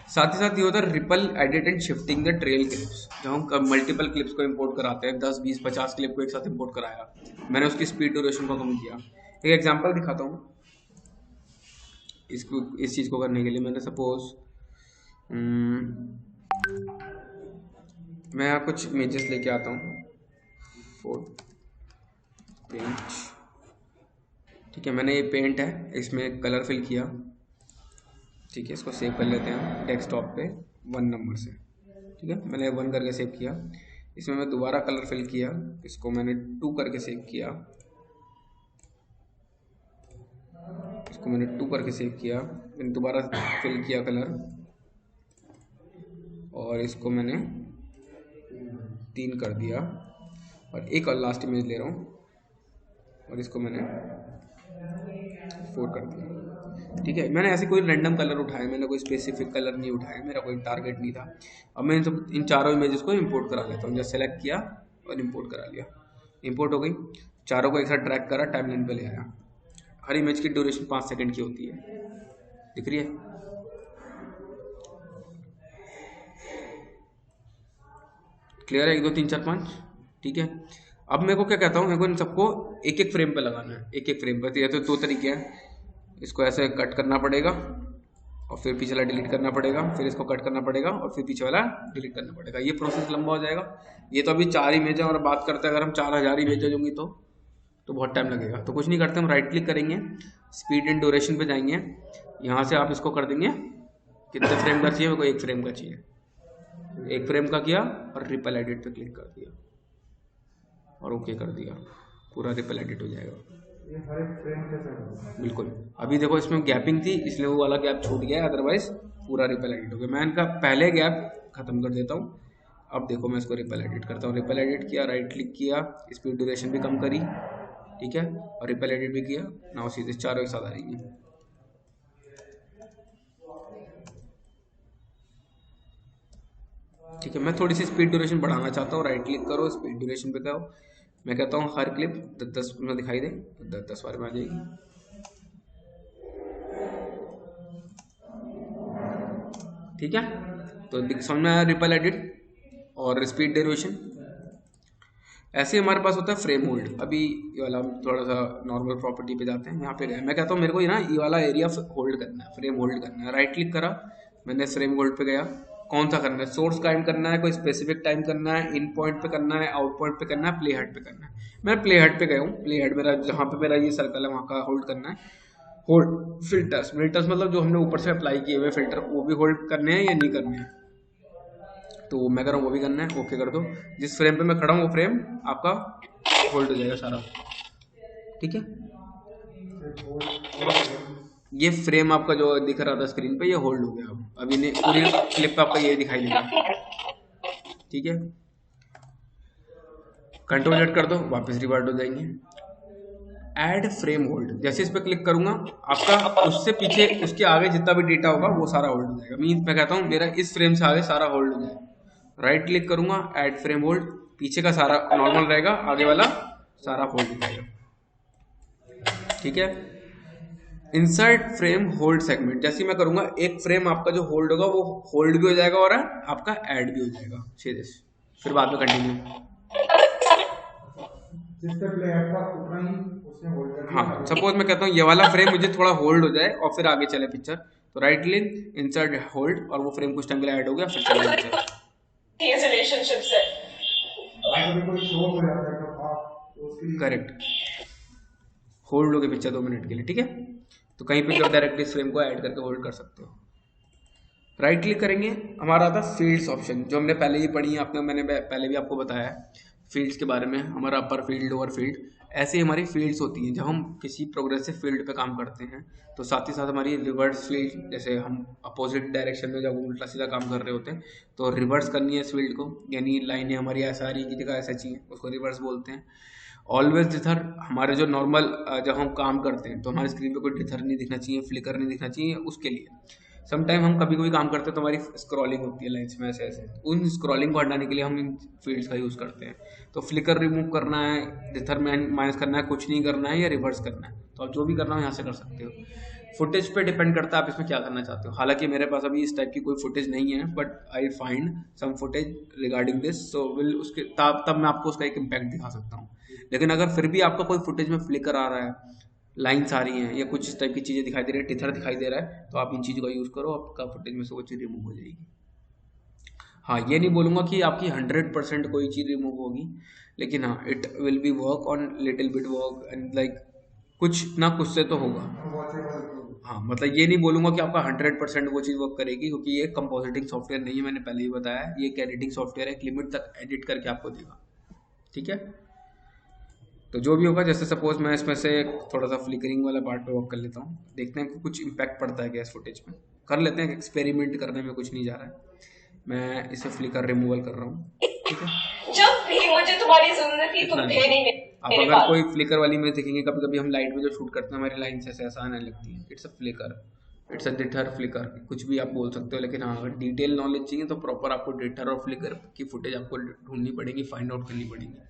साथ ही साथ ये होता है ripple edit and shifting the trail clips, जब हम मल्टीपल क्लिप्स को इंपोर्ट कराते हैं, 10 20 50 क्लिप को एक साथ इंपोर्ट कराया, मैंने उसकी स्पीड ड्यूरेशन को कम किया। एक एग्जांपल दिखाता हूँ इसको, इस चीज़ को करने के लिए मैंने सपोज मैं यहाँ कुछ इमेजेस लेके आता हूँ, पेंट। ठीक है, मैंने ये पेंट है, इसमें कलर फिल किया। ठीक है, इसको सेव कर लेते हैं डेस्कटॉप पे 1 नंबर से। ठीक है, मैंने 1 करके सेव किया, इसमें मैं दोबारा कलर फिल किया, इसको मैंने 2 करके सेव किया, इसको मैंने 2 करके सेव किया, मैंने दोबारा फिल किया कलर, और इसको मैंने 3 कर दिया, और एक और लास्ट इमेज ले रहा हूँ और इसको मैंने 4 कर दिया। ठीक है, मैंने ऐसे कोई रैंडम कलर उठाए, मैंने कोई स्पेसिफिक कलर नहीं उठाया, मेरा कोई टारगेट नहीं था। अब मैं इन चारों इमेजेस को इंपोर्ट करा लेता हूँ, जब सेलेक्ट किया और इंपोर्ट करा लिया, इंपोर्ट हो गई, चारों को एक साथ ट्रैक करा, टाइमलाइन पे ले आया। हर इमेज की ड्यूरेशन 5 सेकंड की होती है, दिख रही है। क्लियर है, 1 2 3 4 5। ठीक है, अब मेरे को क्या कहता हूँ, मेरे को इन सबको एक एक फ्रेम पे लगाना है, एक एक फ्रेम पे। तो 2 तरीके हैं, इसको ऐसे कट करना पड़ेगा और फिर पीछे वाला डिलीट करना पड़ेगा, फिर इसको कट करना पड़ेगा और फिर पीछे वाला डिलीट करना पड़ेगा। ये प्रोसेस लंबा हो जाएगा। ये तो अभी 4 इमेज है और बात करते हैं अगर हम 4000 इमेज होंगी तो बहुत टाइम लगेगा। तो कुछ नहीं करते, हम राइट क्लिक करेंगे, स्पीड एंड ड्यूरेशन पे जाएंगे, यहाँ से आप इसको कर देंगे, कितने फ्रेम का चाहिए, मेरे को 1 फ्रेम का चाहिए, 1 फ्रेम का किया और रिपल एडिट पे क्लिक कर दिया और ओके कर दिया, पूरा रिपल एडिट हो जाएगा। ये हर एक फ्रेम के साथ बिल्कुल। अभी देखो इसमें गैपिंग थी इसलिए वो वाला गैप छूट गया, अदरवाइज पूरा रिपल एडिट हो गया। मैं इनका पहले गैप खत्म कर देता हूँ। अब देखो मैं इसको रिपल एडिट करता हूँ, रिपल एडिट किया, राइट क्लिक किया, स्पीड ड्यूरेशन भी कम करी, ठीक है, और रिपल एडिट भी किया, नाउ सीधे चारों एक साथ आ जाएंगे। ठीक है, मैं थोड़ी सी स्पीड ड्यूरेशन बढ़ाना चाहता हूँ, राइट क्लिक करो, स्पीड ड्यूरेशन पे करो, मैं कहता हूँ हर क्लिप 10 में दिखाई दे, 10 बार में आ जाएगी। ठीक है, तो समझ में आया रिपल एडिट और स्पीड डेरिवेशन। ऐसे हमारे पास होता है फ्रेम होल्ड। अभी ये वाला थोड़ा सा नॉर्मल प्रॉपर्टी पे जाते हैं। यहाँ पे गए, मैं कहता हूँ मेरे को ये ना ये वाला एरिया होल्ड करना है, फ्रेम होल्ड करना है। राइट क्लिक करा, मैंने फ्रेम होल्ड पे गया। कौन सा करना है, सोर्स टाइम करना है, कोई स्पेसिफिक टाइम करना है, इन पॉइंट पे करना है, आउट पॉइंट पे करना है, प्ले हेड पे करना है। मैं प्ले हेड पे गया हूँ। प्ले हेड मेरा जहाँ पे मेरा ये सर्कल है वहाँ का होल्ड करना है। होल्ड फिल्टर्स, फिल्टर्स मतलब जो हमने ऊपर से अप्लाई किए हुए फिल्टर, वो भी होल्ड करने हैं या नहीं करने हैं, तो मैं कर रहा हूँ वो भी करना है। ओके कर दो। जिस फ्रेम पे मैं खड़ा हूँ वो फ्रेम आपका होल्ड हो जाएगा सारा, ठीक है। ये फ्रेम आपका जो दिख रहा था स्क्रीन पे, ये होल्ड हो गया। अब इन्हें पूरी क्लिप आपका ये दिखाई देगा, ठीक है। कंट्रोल जेड कर दो, वापस रिवर्ट हो जाएंगे। ऐड फ्रेम होल्ड, जैसे इस पर क्लिक करूंगा आपका उससे पीछे उसके आगे जितना भी डेटा होगा वो सारा होल्ड हो जाएगा। मीन्स मैं कहता हूँ मेरा इस फ्रेम से आगे सारा होल्ड हो जाएगा। राइट क्लिक करूंगा, ऐड फ्रेम होल्ड, पीछे का सारा नॉर्मल रहेगा, आगे वाला सारा होल्ड हो जाएगा, ठीक है। इंसर्ट फ्रेम होल्ड सेगमेंट, जैसे मैं करूंगा एक फ्रेम आपका जो होल्ड होगा वो होल्ड भी हो जाएगा और आपका ऐड भी हो जाएगा सीधे से। फिर बाद में कंटिन्यू। हाँ, सपोज मैं कहता हूँ ये वाला फ्रेम मुझे थोड़ा होल्ड हो जाए और फिर आगे चले पिक्चर, तो राइट क्लिक, इंसर्ट होल्ड, और वो फ्रेम कुछ टाइम के लिए ऐड हो गया, फिर चले पिक्चर। रिलेशनशिप्स है। करेक्ट, होल्ड हो गया पिक्चर 2 मिनट के लिए, ठीक है। तो कहीं पे जब डायरेक्टली इस फ्रेम को ऐड करके होल्ड कर सकते हो। राइट क्लिक करेंगे, हमारा आता है फील्ड्स ऑप्शन, जो हमने पहले ही पढ़ी है, मैंने पहले भी आपको बताया है फील्ड्स के बारे में। हमारा अपर फील्ड, लोअर फील्ड, ऐसे हमारी फील्ड्स होती हैं। जब हम किसी प्रोग्रेसिव फील्ड पे काम करते हैं तो साथ ही साथ हमारी रिवर्स फील्ड, जैसे हम अपोजिट डायरेक्शन में जब उल्टा सीधा काम कर रहे होते हैं तो रिवर्स करनी है इस फील्ड को, यानी लाइनें हमारी ऐसा आ रही की जगह ऐसा चाहिए, उसको रिवर्स बोलते हैं। ऑलवेज डिथर, हमारे जो नॉर्मल जब हम काम करते हैं तो हमारी स्क्रीन पे कोई डिथर नहीं दिखना चाहिए, फ्लिकर नहीं दिखना चाहिए, उसके लिए। समटाइम हम कभी काम करते हैं तो हमारी स्क्रॉलिंग होती है लाइन्स में ऐसे ऐसे, उन स्क्रॉलिंग को हटाने के लिए हम इन फील्ड्स का यूज़ करते हैं। तो फ्लिकर रिमूव करना है, डिथर माइनस करना है, कुछ नहीं करना है, या रिवर्स करना है, तो आप जो भी करना हो यहाँ से कर सकते हो। फुटेज पे डिपेंड करता है आप इसमें क्या करना चाहते हो। हालांकि मेरे पास अभी इस टाइप की कोई फुटेज नहीं है, but I find some footage regarding this, so will उसके तब मैं आपको उसका एक इम्पैक्ट दिखा सकता हूँ। लेकिन अगर फिर भी आपका कोई फुटेज में फ्लिकर आ रहा है, लाइन्स आ रही हैं, या कुछ इस टाइप की चीज़ें दिखाई दे रही है, टिथर दिखाई दे रहा है, तो आप इन चीज़ों का यूज़ करो, आपका फुटेज में से वो चीज़ रिमूव हो जाएगी। हाँ, ये नहीं बोलूँगा कि आपकी 100% कोई चीज़ रिमूव होगी, लेकिन हाँ it will be work on little bit work and like कुछ ना कुछ से तो होगा। हाँ, मतलब ये नहीं बोलूँगा कि आपका 100% वो चीज़ वर्क करेगी, क्योंकि ये कंपोजिटिंग सॉफ्टवेयर नहीं है, मैंने पहले ही बताया। ये एक एडिटिंग सॉफ्टवेयर है, एक लिमिट तक एडिट करके आपको देगा, ठीक है। तो जो भी होगा, जैसे सपोज मैं इसमें से थोड़ा सा फ्लिकरिंग वाला पार्ट पे वर्क कर लेता हूँ, देखते हैं कि कुछ इम्पैक्ट पड़ता है क्या इस फुटेज में। कर लेते हैं, एक्सपेरिमेंट करने में कुछ नहीं जा रहा है। मैं इसे फ्लिकर रिमूवल कर रहा हूँ, ठीक है। जब भी मुझे तुम्हारी जिंदगी तुम थे नहीं, आप अगर कोई फ्लिकर वाली में देखेंगे, कभी कभी हम लाइट में जो शूट करते हैं हमारी लाइन से ऐसा आने लगती है, it's a flicker, it's a dither flicker, कुछ भी आप बोल सकते हो। लेकिन हाँ, अगर डिटेल नॉलेज चाहिए तो प्रॉपर आपको डिटर और फ्लिकर की फुटेज आपको ढूंढनी पड़ेगी, फाइंड आउट करनी पड़ेगी।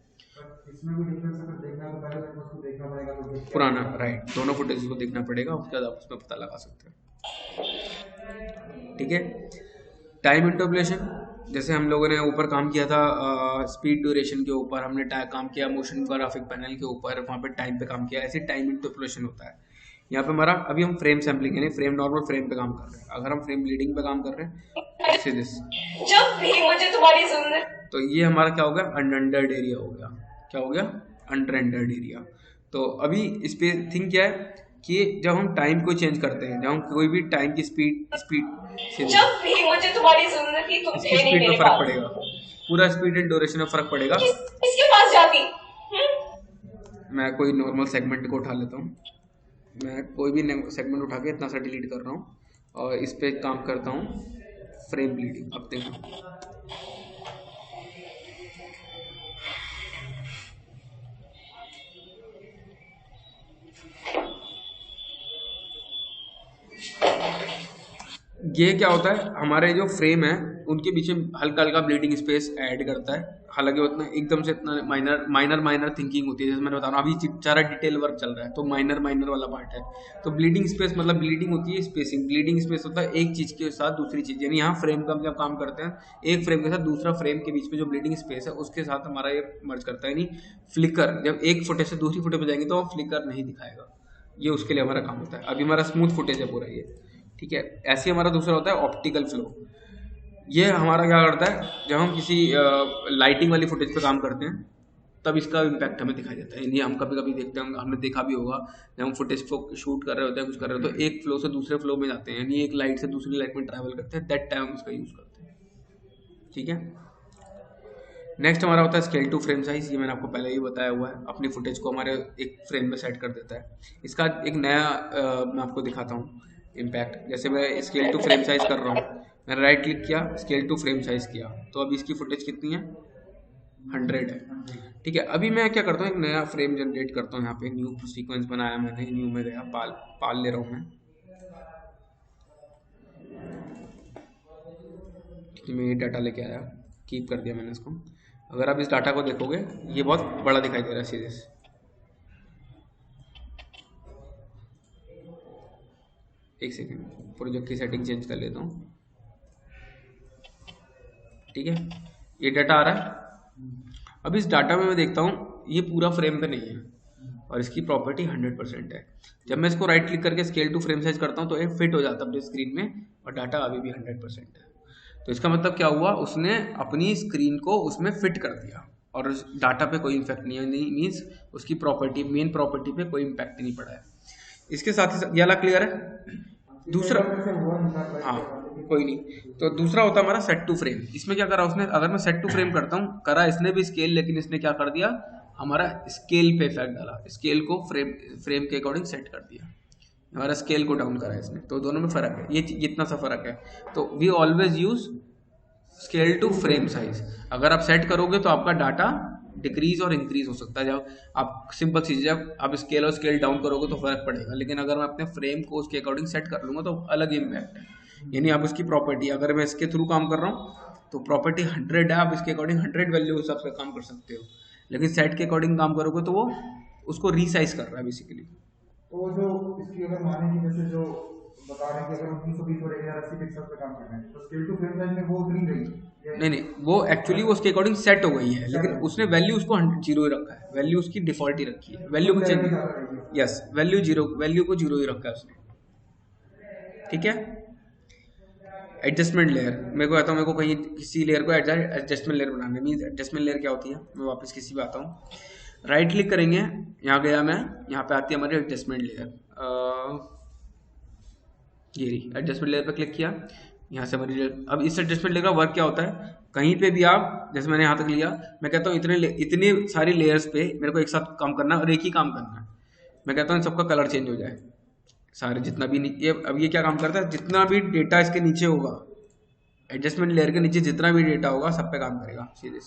पुराना, राइट, दोनों फुटेज को देखना पड़ेगा, उसके बाद आप उसमें पता लगा सकते हो, ठीक है। टाइम इंटरपोलेशन, जैसे हम लोगों ने ऊपर काम किया था स्पीड ड्यूरेशन के ऊपर, हमने काम किया मोशन ग्राफिक पैनल के ऊपर, वहाँ पे टाइम पे काम किया। ऐसे टाइम इंटरपोलेशन होता है। यहाँ पे हमारा अभी हम फ्रेम सैम्पलिंग यानी फ्रेम नॉर्मल फ्रेम पे काम कर रहे हैं। अगर हम फ्रेम ब्लीडिंग पे काम कर रहे हैं, जब भी मुझे तुम्हारी जिंदगी, तो ये हमारा क्या हो गया, अनरेंडर्ड एरिया हो गया। क्या हो गया, अनरेंडर्ड एरिया। तो अभी इस पे थिंक क्या है कि जब हम टाइम को चेंज करते हैं, जब हम कोई भी टाइम की स्पीड जब भी मुझे तुम्हारी जिंदगी तुम थे नहीं, में फर्क पड़ेगा, पूरा स्पीड एंड ड्यूरेशन में फर्क पड़ेगा। किसके पास जाती? मैं कोई नॉर्मल सेगमेंट को उठा लेता हूँ, मैं कोई भी सेगमेंट उठा के इतना सा डिलीट कर रहा हूँ और इस पे काम करता हूँ फ्रेम ब्लीडिंग। अब देखो, ये क्या होता है, हमारे जो फ्रेम है उनके बीच में हल्का हल्का ब्लीडिंग स्पेस ऐड करता है हालांकि उतना एकदम से इतना माइनर थिंकिंग होती है, जैसे मैंने बताया अभी सारा डिटेल वर्क चल रहा है, तो माइनर वाला पार्ट है। तो ब्लीडिंग स्पेस मतलब ब्लीडिंग होती है स्पेसिंग, ब्लीडिंग स्पेस होता है एक चीज के साथ दूसरी चीज, यानी यहाँ फ्रेम का हम जब काम करते हैं एक फ्रेम के साथ दूसरा फ्रेम के बीच में जो ब्लीडिंग स्पेस है उसके साथ हमारा ये मर्ज करता है। यानी फ्लिकर, जब एक फुटेज से दूसरी फुटेज पे जाएंगे तो फ्लिकर नहीं दिखाएगा, ये उसके लिए हमारा काम होता है। अभी हमारा स्मूथ फुटेज है पूरा ये, ठीक है। ऐसे ही हमारा दूसरा होता है ऑप्टिकल फ्लो। ये हमारा क्या करता है, जब हम किसी लाइटिंग वाली फुटेज पे काम करते हैं तब इसका इम्पैक्ट हमें दिखाई देता है। यानी हम कभी कभी देखते हैं, हमने देखा भी होगा, जब हम फुटेज को शूट कर रहे होते हैं कुछ कर रहे होते हैं तो एक फ्लो से दूसरे फ्लो में जाते हैं, यानी एक लाइट से दूसरी लाइट में ट्रैवल करते हैं, दैट टाइम हम इसका यूज़ करते हैं, ठीक है। नेक्स्ट हमारा होता है स्केल टू फ्रेम साइज। ये मैंने आपको पहले ही बताया हुआ है, अपनी फुटेज को हमारे एक फ्रेम में सेट कर देता है। इसका एक नया मैं आपको दिखाता हूँ इम्पैक्ट। जैसे मैं स्केल टू फ्रेम साइज कर रहा हूँ, मैंने राइट क्लिक किया, स्केल टू फ्रेम साइज किया, तो अब इसकी फुटेज कितनी है, 100 है, ठीक है। अभी मैं क्या करता हूँ, एक नया फ्रेम जनरेट करता हूँ। यहाँ पे न्यू सीक्वेंस बनाया मैंने, न्यू में गया, पाल ले रहा हूँ मैं, ठीक है। मैं ये डाटा लेके आया, कीप कर दिया मैंने इसको। अगर आप इस डाटा को देखोगे ये बहुत बड़ा दिखाई दे रहा है सीधे से, एक सेकेंड प्रोजेक्ट की सेटिंग चेंज कर लेता हूँ, ठीक है। ये डाटा आ रहा है। अब इस डाटा में मैं देखता हूँ ये पूरा फ्रेम पे नहीं है और इसकी प्रॉपर्टी 100% है। जब मैं इसको राइट क्लिक करके स्केल टू फ्रेम साइज करता हूँ तो ये फिट हो जाता है अपनी स्क्रीन में और डाटा अभी भी 100% है। तो इसका मतलब क्या हुआ, उसने अपनी स्क्रीन को उसमें फिट कर दिया और उस डाटा पे कोई इम्पैक्ट नहीं है, मीन्स उसकी प्रॉपर्टी, मेन प्रॉपर्टी पे कोई इम्पैक्ट नहीं पड़ा है। इसके साथ ही ये वाला क्लियर है। दूसरा, हाँ कोई नहीं, तो दूसरा होता है हमारा सेट टू फ्रेम। इसमें क्या करा उसने, अगर मैं सेट टू फ्रेम करता हूँ, करा इसने भी स्केल, लेकिन इसने क्या कर दिया, हमारा स्केल पे इफेक्ट डाला, स्केल को फ्रेम के अकॉर्डिंग सेट कर दिया, हमारा स्केल को डाउन करा इसने। तो दोनों में फर्क है, ये इतना सा फर्क है। तो we always use scale to frame size. अगर आप सेट करोगे तो आपका डाटा डिक्रीज और इंक्रीज हो सकता है। जब आप सिंपल चीज़, जब आप स्केल और स्केल डाउन करोगे तो फर्क पड़ेगा, लेकिन अगर मैं अपने फ्रेम को उसके अकॉर्डिंग सेट कर लूँगा तो अलग इम्पैक्ट है। यानी आप उसकी प्रॉपर्टी, अगर मैं इसके थ्रू काम कर रहा हूँ तो प्रॉपर्टी 100 है, आप इसके अकॉर्डिंग 100 वैल्यू हिसाब से काम कर सकते हो, लेकिन सेट के अकॉर्डिंग काम करोगे तो वो उसको रीसाइज कर रहा है बेसिकली। तो जो इसकी अगर माने कि जैसे जो बता रहे हैं कि अगर 320 और 1080 पिक्सल पे काम कर रहे हैं तो स्केल टू फ्रेम साइज में वो उतनी गई नहीं, वो एक्चुअली वो उसके अकॉर्डिंग सेट हो गई है, लेकिन उसने वैल्यू उसको 0 ही रखा है, वैल्यू उसकी डिफॉल्ट ही रखी है, वैल्यू को चेंज, यस वैल्यू को 0 ही रखा है उसने, ठीक है। एडजस्टमेंट लेयर, मेरे को आता हूँ, मेरे को कहीं किसी लेयर को एडजस्टमेंट लेयर बनाना है। मीन्स एडजस्टमेंट लेयर क्या होती है, मैं वापस किसी पे आता हूँ, राइट क्लिक करेंगे, यहाँ गया मैं, यहाँ पे आती है हमारी एडजस्टमेंट लेयर, ये रही एडजस्टमेंट लेयर पे क्लिक किया, यहाँ से हमारी, अब इस एडजस्टमेंट लेयर का वर्क क्या होता है, कहीं पे भी आप, जैसे मैंने यहाँ तक लिया, मैं कहता हूँ इतनी सारी लेयर्स पे मेरे को एक साथ काम करना है और एक ही काम करना है। मैं कहता हूँ सबका कलर चेंज हो जाए सारे, जितना भी ये, अब ये क्या काम करता है, जितना भी डेटा इसके नीचे होगा, एडजस्टमेंट लेयर के नीचे जितना भी डेटा होगा सब पे काम करेगा सीधे,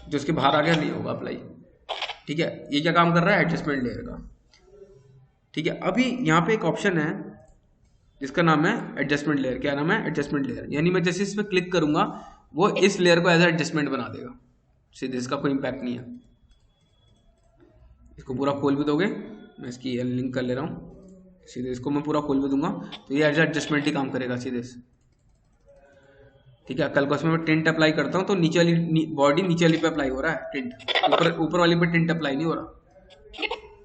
जो उसके बाहर आ गया नहीं होगा अप्लाई, ठीक है। ये क्या काम कर रहा है, एडजस्टमेंट लेयर का, ठीक है। अभी यहाँ पे एक ऑप्शन है जिसका नाम है एडजस्टमेंट लेयर। क्या नाम है, एडजस्टमेंट लेयर। यानी मैं जैसे इस पर क्लिक करूंगा वो इस लेयर को एज एडजस्टमेंट बना देगा सीधे, इसका कोई इम्पैक्ट नहीं है। इसको पूरा खोल भी दोगे, मैं इसकी लिंक कर ले रहा हूँ सीधे, इसको मैं पूरा खोल भी दूंगा तो ये एज एडजस्टमेंट ही काम करेगा सीधे से, ठीक है। कल को इसमें मैं टिंट अप्लाई करता हूँ तो नीचे वाली बॉडी नीचे वाली पे अप्लाई हो रहा है टिंट, ऊपर वाली पे टिंट अप्लाई नहीं हो रहा,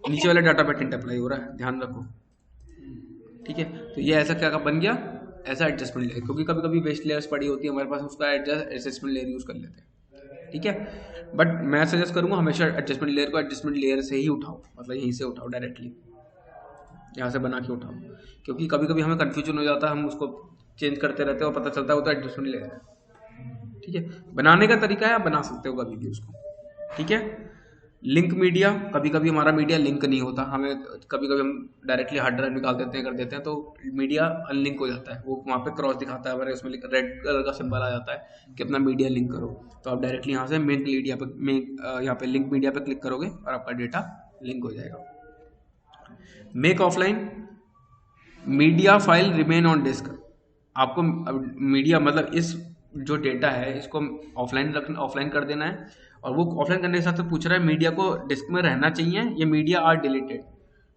नीचे वाले डाटा पे टिंट अप्लाई हो रहा है, ध्यान रखो, ठीक है। तो ये ऐसा क्या बन गया, ऐसा एडजस्टमेंट लेयर, क्योंकि कभी कभी वेस्ट लेयर्स पड़ी होती है हमारे पास, उसका एडजस्टमेंट लेयर यूज कर लेते हैं, ठीक है। बट मैं सजेस्ट करूंगा हमेशा एडजस्टमेंट लेयर को एडजस्टमेंट लेयर से ही उठाओ, मतलब यहीं से उठाओ डायरेक्टली, यहाँ से बना के उठाओ, क्योंकि कभी कभी हमें कन्फ्यूजन हो जाता है, हम उसको चेंज करते रहते हैं और पता चलता है वो तो एडजस्टमेंट लेयर है, ठीक है। बनाने का तरीका है, आप बना सकते हो कभी भी उसको, ठीक है। लिंक मीडिया, कभी कभी हमारा मीडिया लिंक नहीं होता, हमें कभी कभी हम डायरेक्टली हार्ड ड्राइव निकाल देते हैं, कर देते हैं, तो मीडिया अनलिंक हो जाता है, वो वहाँ पे क्रॉस दिखाता है हमारे, उसमें रेड कलर का सिंबल आ जाता है कि अपना मीडिया लिंक करो, तो आप डायरेक्टली यहाँ से मेन मीडिया पे, यहाँ पे लिंक मीडिया पे क्लिक करोगे और आपका डेटा लिंक हो जाएगा। Make offline, media file remain on disk, आपको मीडिया मतलब इस जो डेटा है इसको ऑफलाइन कर देना है। और वो ऑफलाइन करने के साथ तो पूछ रहा है मीडिया को डिस्क में रहना चाहिए या मीडिया आर डिलीटेड।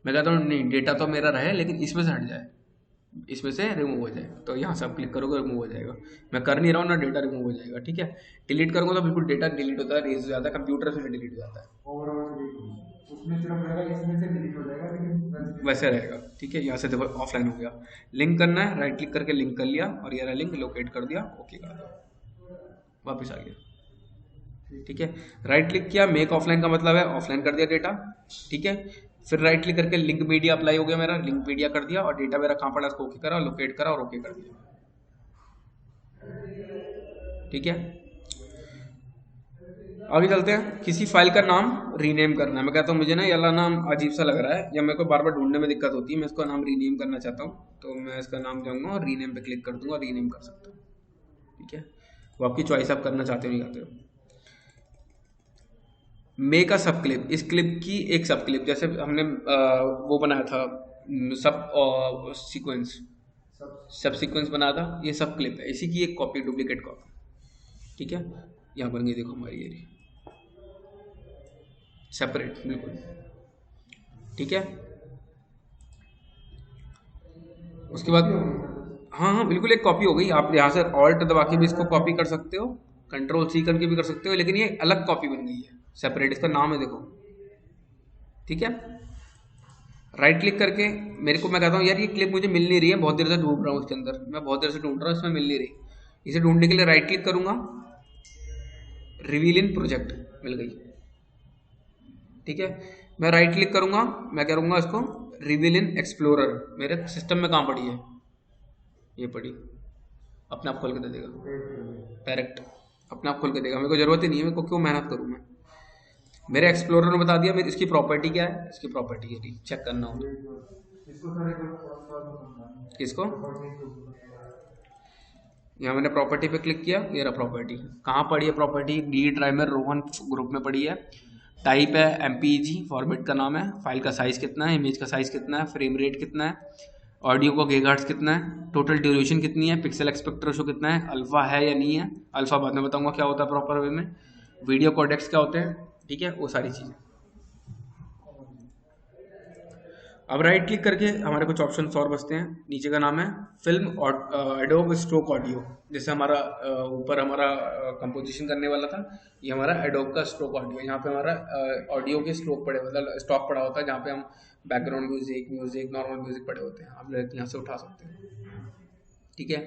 मैं कहता हूँ नहीं, डेटा तो मेरा रहे लेकिन इसमें से हट जाए, इसमें से रिमूव हो जाए। तो यहाँ से आप क्लिक करोगे रिमूव हो जाएगा। मैं कर नहीं रहा हूँ ना, डेटा रिमूव हो जाएगा। ठीक है, डिलीट करूँगा तो बिल्कुल डेटा डिलीट होता है, रेज हो जाता है, कंप्यूटर से डिलीट हो जाता है, उसमें सिर्फ रहेगा, इसमें से डिलीट हो जाएगा, लेकिन वैसे रहेगा। ठीक है, यहाँ से देखो ऑफलाइन हो गया। लिंक करना है, राइट क्लिक करके लिंक कर लिया और ये लिंक लोकेट कर दिया, ओके कर दिया, वापस आ गया। ठीक है, राइट क्लिक किया, मेक ऑफलाइन का मतलब है ऑफलाइन कर दिया डेटा। ठीक है, फिर राइट क्लिक करके लिंक मीडिया अप्लाई हो गया मेरा, लिंक मीडिया कर दिया और डेटा मेरा कहाँ पड़ा उसको ओके करा, लोकेट करा और ओके कर दिया। ठीक है, आगे चलते हैं। किसी फाइल का नाम रीनेम करना है। मैं कहता हूँ मुझे ना ये वाला नाम अजीब सा लग रहा है या मेरे को बार बार ढूंढने में दिक्कत होती है, मैं इसका नाम रीनेम करना चाहता हूँ, तो मैं इसका नाम जाऊँगा और रीनेम पे क्लिक कर दूंगा, रीनेम कर सकता हूँ। ठीक है, वो आपकी चॉइस, आप करना चाहते हो नहीं चाहते हो। मेक अ सब क्लिप, इस क्लिप की एक सब क्लिप, जैसे हमने वो बनाया था सब सीक्वेंस बनाया था, ये सब क्लिप है, इसी की एक कॉपी, डुप्लीकेट कॉपी। ठीक है, यहाँ बन गई देखो हमारी ये सेपरेट बिल्कुल। ठीक है, उसके बाद हाँ बिल्कुल एक कॉपी हो गई। आप यहाँ से ऑल्ट दबा के भी इसको कॉपी कर सकते हो, कंट्रोल सी करके भी कर सकते हो, लेकिन ये अलग कॉपी बन गई है सेपरेट, इसका नाम है देखो। ठीक है, राइट क्लिक करके मेरे को, मैं कहता हूँ यार ये क्लिप मुझे मिल नहीं रही है, बहुत देर से ढूंढ रहा हूँ उसके अंदर, मैं बहुत देर से ढूंढ रहा हूँ, इसमें मिल नहीं रही। इसे ढूंढने के लिए राइट क्लिक करूंगा, रिवील इन प्रोजेक्ट, मिल गई। ठीक है, मैं राइट क्लिक करूंगा, मैं करूंगा इसको रिवील इन एक्सप्लोरर, मेरे सिस्टम में कहाँ पड़ी है, ये पड़ी, अपने आप खोल के दे देगा डायरेक्ट, अपने आप खोल के देगा, मेरे को जरूरत ही नहीं है, मेरे को क्यों मेहनत करूँ मैं। मेरे एक्सप्लोरर ने बता दिया मेरी इसकी प्रॉपर्टी क्या है, इसकी प्रॉपर्टी है, चेक करना होगा किसको। यहाँ मैंने प्रॉपर्टी पे क्लिक किया, ये रहा प्रॉपर्टी। कहाँ पड़ी है प्रॉपर्टी, डी ड्राइव में रोहन ग्रुप में पड़ी है। टाइप है एमपीजी, फॉर्मेट का नाम है, फाइल का साइज कितना है, इमेज का साइज कितना है, फ्रेम रेट कितना है, ऑडियो का गीगाहर्ट्ज कितना है, टोटल ड्यूरेशन कितनी है, पिक्सल एक्सपेक्ट रेशो कितना है, अल्फा है या नहीं है, अल्फा बाद में बताऊंगा क्या होता है प्रॉपर वे में, वीडियो कोडेक्स क्या होते हैं। ठीक है, वो सारी चीज़ें। अब राइट क्लिक करके हमारे कुछ ऑप्शंस और बचते हैं, नीचे का नाम है फिल्म एडोब स्ट्रोक ऑडियो, जैसे हमारा ऊपर हमारा कंपोजिशन करने वाला था, ये हमारा एडोब का स्ट्रोक ऑडियो। यहाँ पे हमारा ऑडियो के स्ट्रोक पड़े, मतलब स्टॉक पड़ा होता है जहाँ पे हम बैकग्राउंड म्यूजिक नॉर्मल म्यूजिक पड़े होते हैं, आप यहाँ से उठा सकते हैं। ठीक है,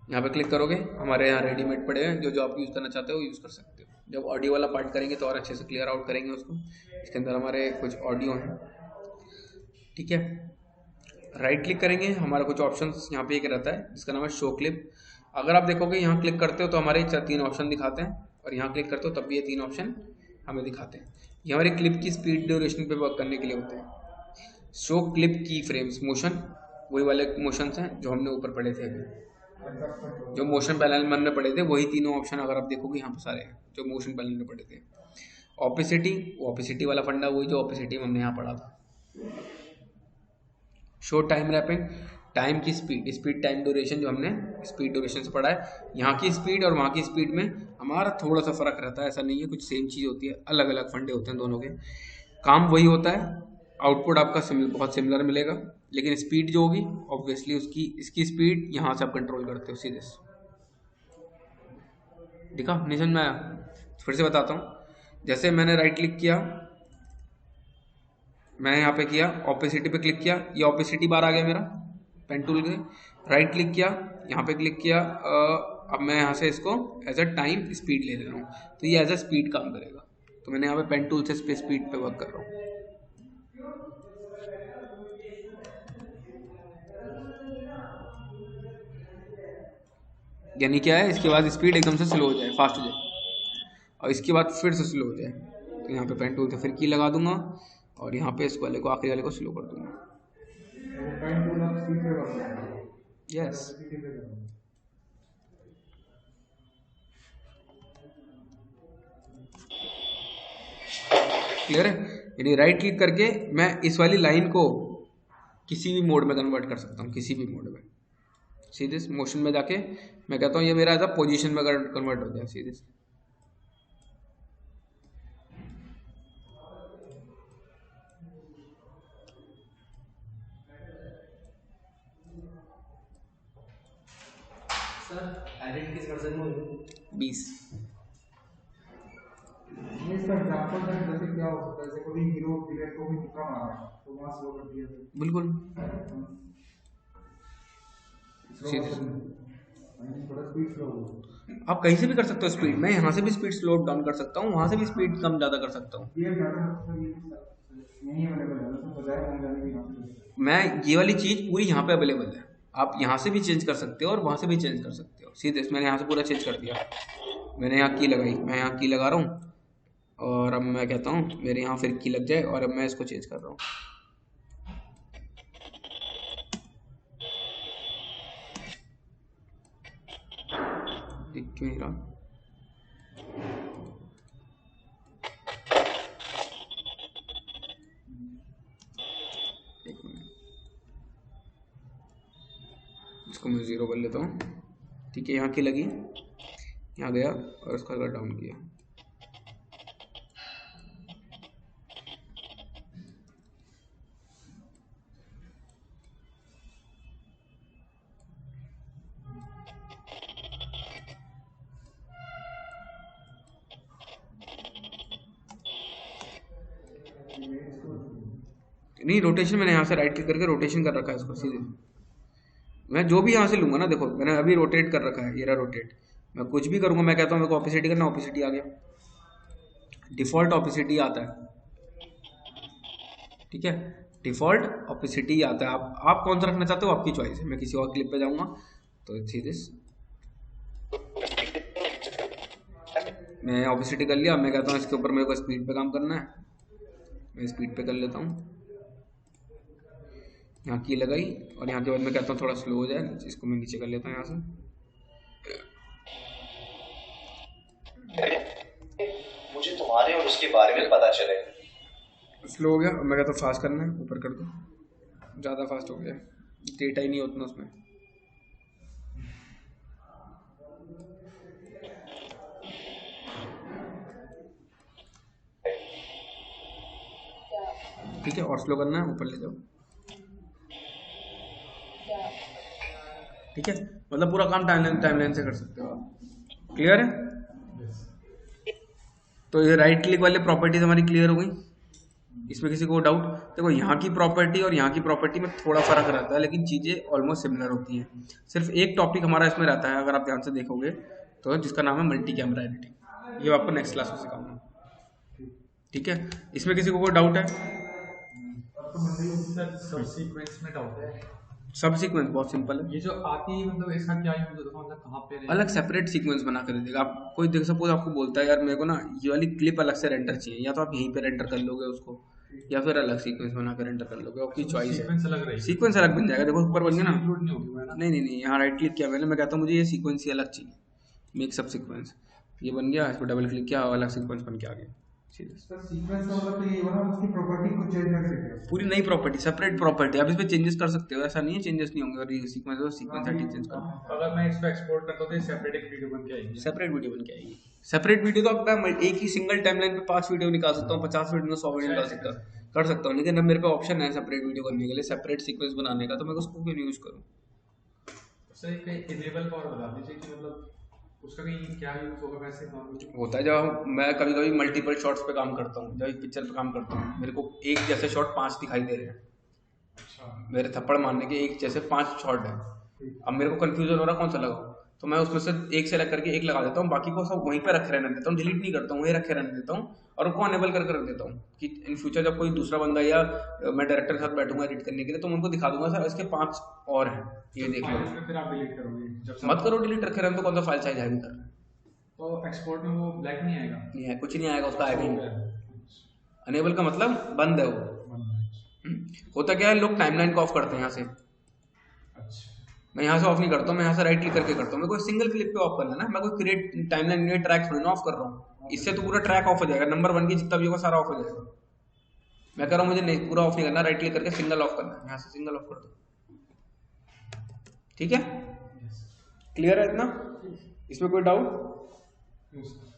यहाँ पे क्लिक करोगे, हमारे यहाँ रेडीमेड पड़े हैं, जो आप यूज़ करना चाहते हो यूज़ कर सकते हो। जब ऑडियो वाला पार्ट करेंगे तो और अच्छे से क्लियर आउट करेंगे उसको। इसके अंदर हमारे कुछ ऑडियो हैं। ठीक है, राइट क्लिक करेंगे, हमारा कुछ ऑप्शंस यहाँ पे एक रहता है जिसका नाम है शो क्लिप। अगर आप देखोगे यहाँ क्लिक करते हो तो हमारे 3 ऑप्शन दिखाते हैं, और यहाँ क्लिक करते हो तब भी ये 3 ऑप्शन हमें दिखाते हैं। ये हमारी क्लिप की स्पीड ड्यूरेशन पे वर्क करने के लिए होते हैं। शो क्लिप की फ्रेम्स, मोशन, वही वाले मोशंस हैं जो हमने ऊपर पढ़े थे अभी, जो मोशन पैनल में पढ़े थे, वही तीनों ऑप्शन अगर आप देखोगे यहाँ पे सारे हैं जो मोशन पैनल में पढ़े थे। ऑपेसिटी, ऑपेसिटी वाला फंडा वही जो ऑपेसिटी हमने यहाँ पढ़ा था। शो टाइम रैपिंग, टाइम की स्पीड टाइम ड्यूरेशन जो हमने स्पीड ड्यूरेशन से पढ़ा है। यहाँ की स्पीड और वहाँ की स्पीड में हमारा थोड़ा सा फर्क रहता है, ऐसा नहीं है, कुछ सेम चीज़ होती है, अलग अलग फंडे होते हैं दोनों के। काम वही होता है, आउटपुट आपका बहुत सिमिलर मिलेगा, लेकिन स्पीड जो होगी ऑब्वियसली इसकी स्पीड यहाँ से आप कंट्रोल करते हो सीधे से। देखा, नहीं समझ में आया? फिर से बताता हूँ। जैसे मैंने राइट क्लिक किया, मैंने यहाँ पे किया, ऑपेसिटी पे क्लिक किया, ये ऑपेसिटी बार आ गया मेरा पेन टूल के। राइट क्लिक किया, यहाँ पे क्लिक किया, अब मैं यहाँ से इसको एज अ टाइम स्पीड ले रहा हूँ, तो ये एज अ स्पीड काम करेगा। तो मैंने यहाँ पे पेन टूल से स्पीड पे वर्क कर रहा हूँ। यानी क्या है, इसके बाद स्पीड एकदम से स्लो हो जाए, फास्ट हो जाए, और इसके बाद फिर से स्लो हो जाए। तो यहाँ पे पेन टूल से फिर की लगा दूंगा और यहाँ पे इस वाले को, आखिरी वाले को स्लो कर दूंगा। यस, क्लियर है? यानी राइट क्लिक करके मैं इस वाली लाइन को किसी भी मोड में कन्वर्ट कर सकता हूँ, किसी भी मोड में। सीधे मोशन में जाके मैं कहता हूँ ये मेरा एज अ पोजिशन में कन्वर्ट हो गया सीधे। सर एडिट किस वर्जन में हुई? 20। ये इसका एग्जांपल है, जैसे क्या हो सकता है, जैसे कोई हीरो विलेन को भी धक्का मारा तो वहां स्लो कर दिया तो बिल्कुल सीधे थोड़ा स्पीड स्लो हो। आप कहीं से भी कर सकते हो स्पीड। मैं यहाँ से भी स्पीड स्लो डाउन कर सकता हूँ, वहाँ से भी स्पीड कम ज़्यादा कर सकता हूँ। ये डाटा सर ये नहीं अवेलेबल है तो बजाय हम जाने की यहाँ मैं ये वाली चीज़ पूरी यहाँ पे अवेलेबल है। आप यहाँ से भी चेंज कर सकते हो और वहाँ से भी चेंज कर सकते हो। सीधे मैंने यहाँ से पूरा चेंज कर दिया। मैंने यहाँ की लगाई, मैं यहाँ की लगा रहा हूँ और अब मैं कहता हूँ मेरे यहाँ फिर की लग जाए और अब मैं इसको चेंज कर रहा हूँ। क्यों रहा? एक मिनट, इसको मैं 0 कर लेता हूँ। ठीक है, यहाँ की लगी, यहाँ गया और उसका कलर डाउन किया। नहीं, रोटेशन मैंने यहाँ से राइट क्लिक करके रोटेशन कर रखा है इसको सीधे। मैं जो भी यहाँ से लूंगा ना, देखो मैंने अभी रोटेट कर रखा है, ये रहा रोटेट। मैं कुछ भी करूँगा, मैं कहता हूँ मेरे को ऑपोसिटी करना, ऑपोसिटी आ गया। डिफ़ॉल्ट ऑपोसिटी आता है, ठीक है, डिफ़ॉल्ट ऑपोसिटी आता है। आप कौन सा रखना चाहते हो, आपकी चॉइस है। मैं किसी और क्लिप पे जाऊँगा तो सीधे मैं ऑपोसिटी कर लिया। मैं कहता हूँ इसके ऊपर मेरे को स्पीड पे काम करना है, मैं स्पीड पे कर लेता हूँ। यहाँ की लगाई और यहाँ के बाद मैं कहता हूँ थोड़ा स्लो हो जाए, इसको मैं नीचे कर लेता हूँ यहाँ से। मुझे तुम्हारे और उसके बारे में पता चले। स्लो हो गया, मैं कहता हूँ फास्ट करना है, ऊपर कर दो। ज़्यादा फास्ट हो गया, डेटा ही नहीं उतना उसमें। ठीक है, और स्लो करना है, ऊपर ले जाओ। ठीक है, मतलब पूरा काम टाइमलाइन से कर सकते हो आप। क्लियर है? तो ये राइट क्लिक वाले प्रॉपर्टीज हमारी क्लियर हो गई। इसमें किसी को डाउट? देखो यहाँ की प्रॉपर्टी और यहाँ की प्रॉपर्टी में थोड़ा फर्क रहता है, लेकिन चीज़ें ऑलमोस्ट सिमिलर होती हैं। सिर्फ एक टॉपिक हमारा इसमें रहता है, अगर आप ध्यान से देखोगे तो, जिसका नाम है मल्टी कैमरा एडिटिंग। ये आपको नेक्स्ट क्लास में सिखाऊंगा। ठीक है, इसमें किसी को कोई डाउट है? सब सीक्वेंस में डाउट है। सब सीक्वेंस बहुत सिंपल है। ये जो आती है मतलब इसका क्या यूज होता है, मतलब कहाँ पे अलग सेपरेट सीक्वेंस बना कर देगा। आप कोई देख, सपोज आपको बोलता है यार मेरे को ना ये वाली क्लिप अलग से रेंडर चाहिए, या तो आप यहीं पे रेंडर कर लोगे उसको, या फिर अलग सीक्वेंस बना कर रेंडर कर लोगे, आपकी चॉइस है। सीक्वेंस अलग रहेगी, सीक्वेंस अलग बन जाएगा। देखो ऊपर बन गया ना, इंक्लूड नहीं होगी ना। नहीं, यहाँ राइट क्लिक किया मैंने, मैं कहता हूँ मुझे ये सीक्वेंस ही अलग चाहिए, मेक सब सीक्वेंस। ये बन गया, इसको डबल क्लिक किया, अलग सीक्वेंस बन के आ गया। सर सीक्वेंस का मतलब तो ये बना उसकी प्रॉपर्टी को चेंज कर सकते हैं, पूरी नई प्रॉपर्टी, सेपरेट प्रॉपर्टी। आप इसमें चेंजेस कर सकते हो, ऐसा नहीं है चेंजेस नहीं होंगे। और ये सीक्वेंस है, सीक्वेंस सेटिंग चेंज करो। अगर मैं इसको एक्सपोर्ट करता हूँ तो सेपरेट एक वीडियो बन के आएगी। सेपरेट वीडियो बन के आएगी। सेपरेट वीडियो तो आप मैं एक ही सिंगल टाइमलाइन पे 5 वीडियो निकाल सकता हूँ, 50 वीडियो, 100 वीडियो निकाल सकता हूँ, कर सकता हूँ। लेकिन अब मेरे पे ऑप्शन है सेपरेट वीडियो करने के लिए, सेपरेट सीक्वेंस बनाने का, तो मैं उसको क्यों यूज करूँ? सर कहीं इनेबल पावर बता दीजिए कि मतलब उसका कहीं क्या यूज होगा वैसे होता है। जब मैं कभी कभी मल्टीपल शॉट्स पे काम करता हूँ, जब एक पिक्चर पे काम करता हूँ, मेरे को एक जैसे शॉट 5 दिखाई दे रहे हैं। अच्छा, मेरे थप्पड़ मारने के एक जैसे 5 शॉट है। अब मेरे को कंफ्यूजन हो रहा कौन सा लगाऊं, तो मैं उसमें से एक सेलेक्ट करके एक लगा देता हूँ, बाकी को सब वहीं पे रखे रहने देता हूँ, डिलीट नहीं करता हूँ, वहीं रखे रहने देता हूँ और उनको अनेबल करके रख देता हूँ कि इन फ्यूचर जब कोई दूसरा बंदा या मैं डायरेक्टर के साथ बैठूंगा एडिट करने के लिए, तो मैं उनको दिखा दूंगा सर इसके 5 और हैं, ये देख लो। फिर आप डिलीट करोगे जब मत करो डिलीट, रखे रहने, तो कौन सा फाइल साइज है भी कर रहे हैं, तो एक्सपोर्ट में वो ब्लैक नहीं आएगा। नहीं है, कुछ नहीं आएगा, उसका आएगा ही। अनेबल का मतलब बंद है वो। होता क्या है, लोग टाइमलाइन को ऑफ करते हैं यहाँ से। मैं यहाँ से ऑफ नहीं करता हूँ, मैं यहाँ से राइट क्लिक करके करता हूँ। मेरे को सिंगल क्लिक पे ऑफ करना है ना, मैं कोई क्रिएट टाइमलाइन क्रिएट ट्रैक थोड़ी ना ऑफ कर रहा हूँ। इससे तो पूरा ट्रैक ऑफ हो जाएगा, नंबर 1 की जितना भी होगा सारा ऑफ हो जाएगा। मैं कह रहा हूँ मुझे नहीं पूरा ऑफ नहीं करना, राइट क्लिक करके सिंगल ऑफ करना है, यहाँ से सिंगल ऑफ कर दो। ठीक है, क्लियर है इतना? इसमें कोई डाउट? No sir.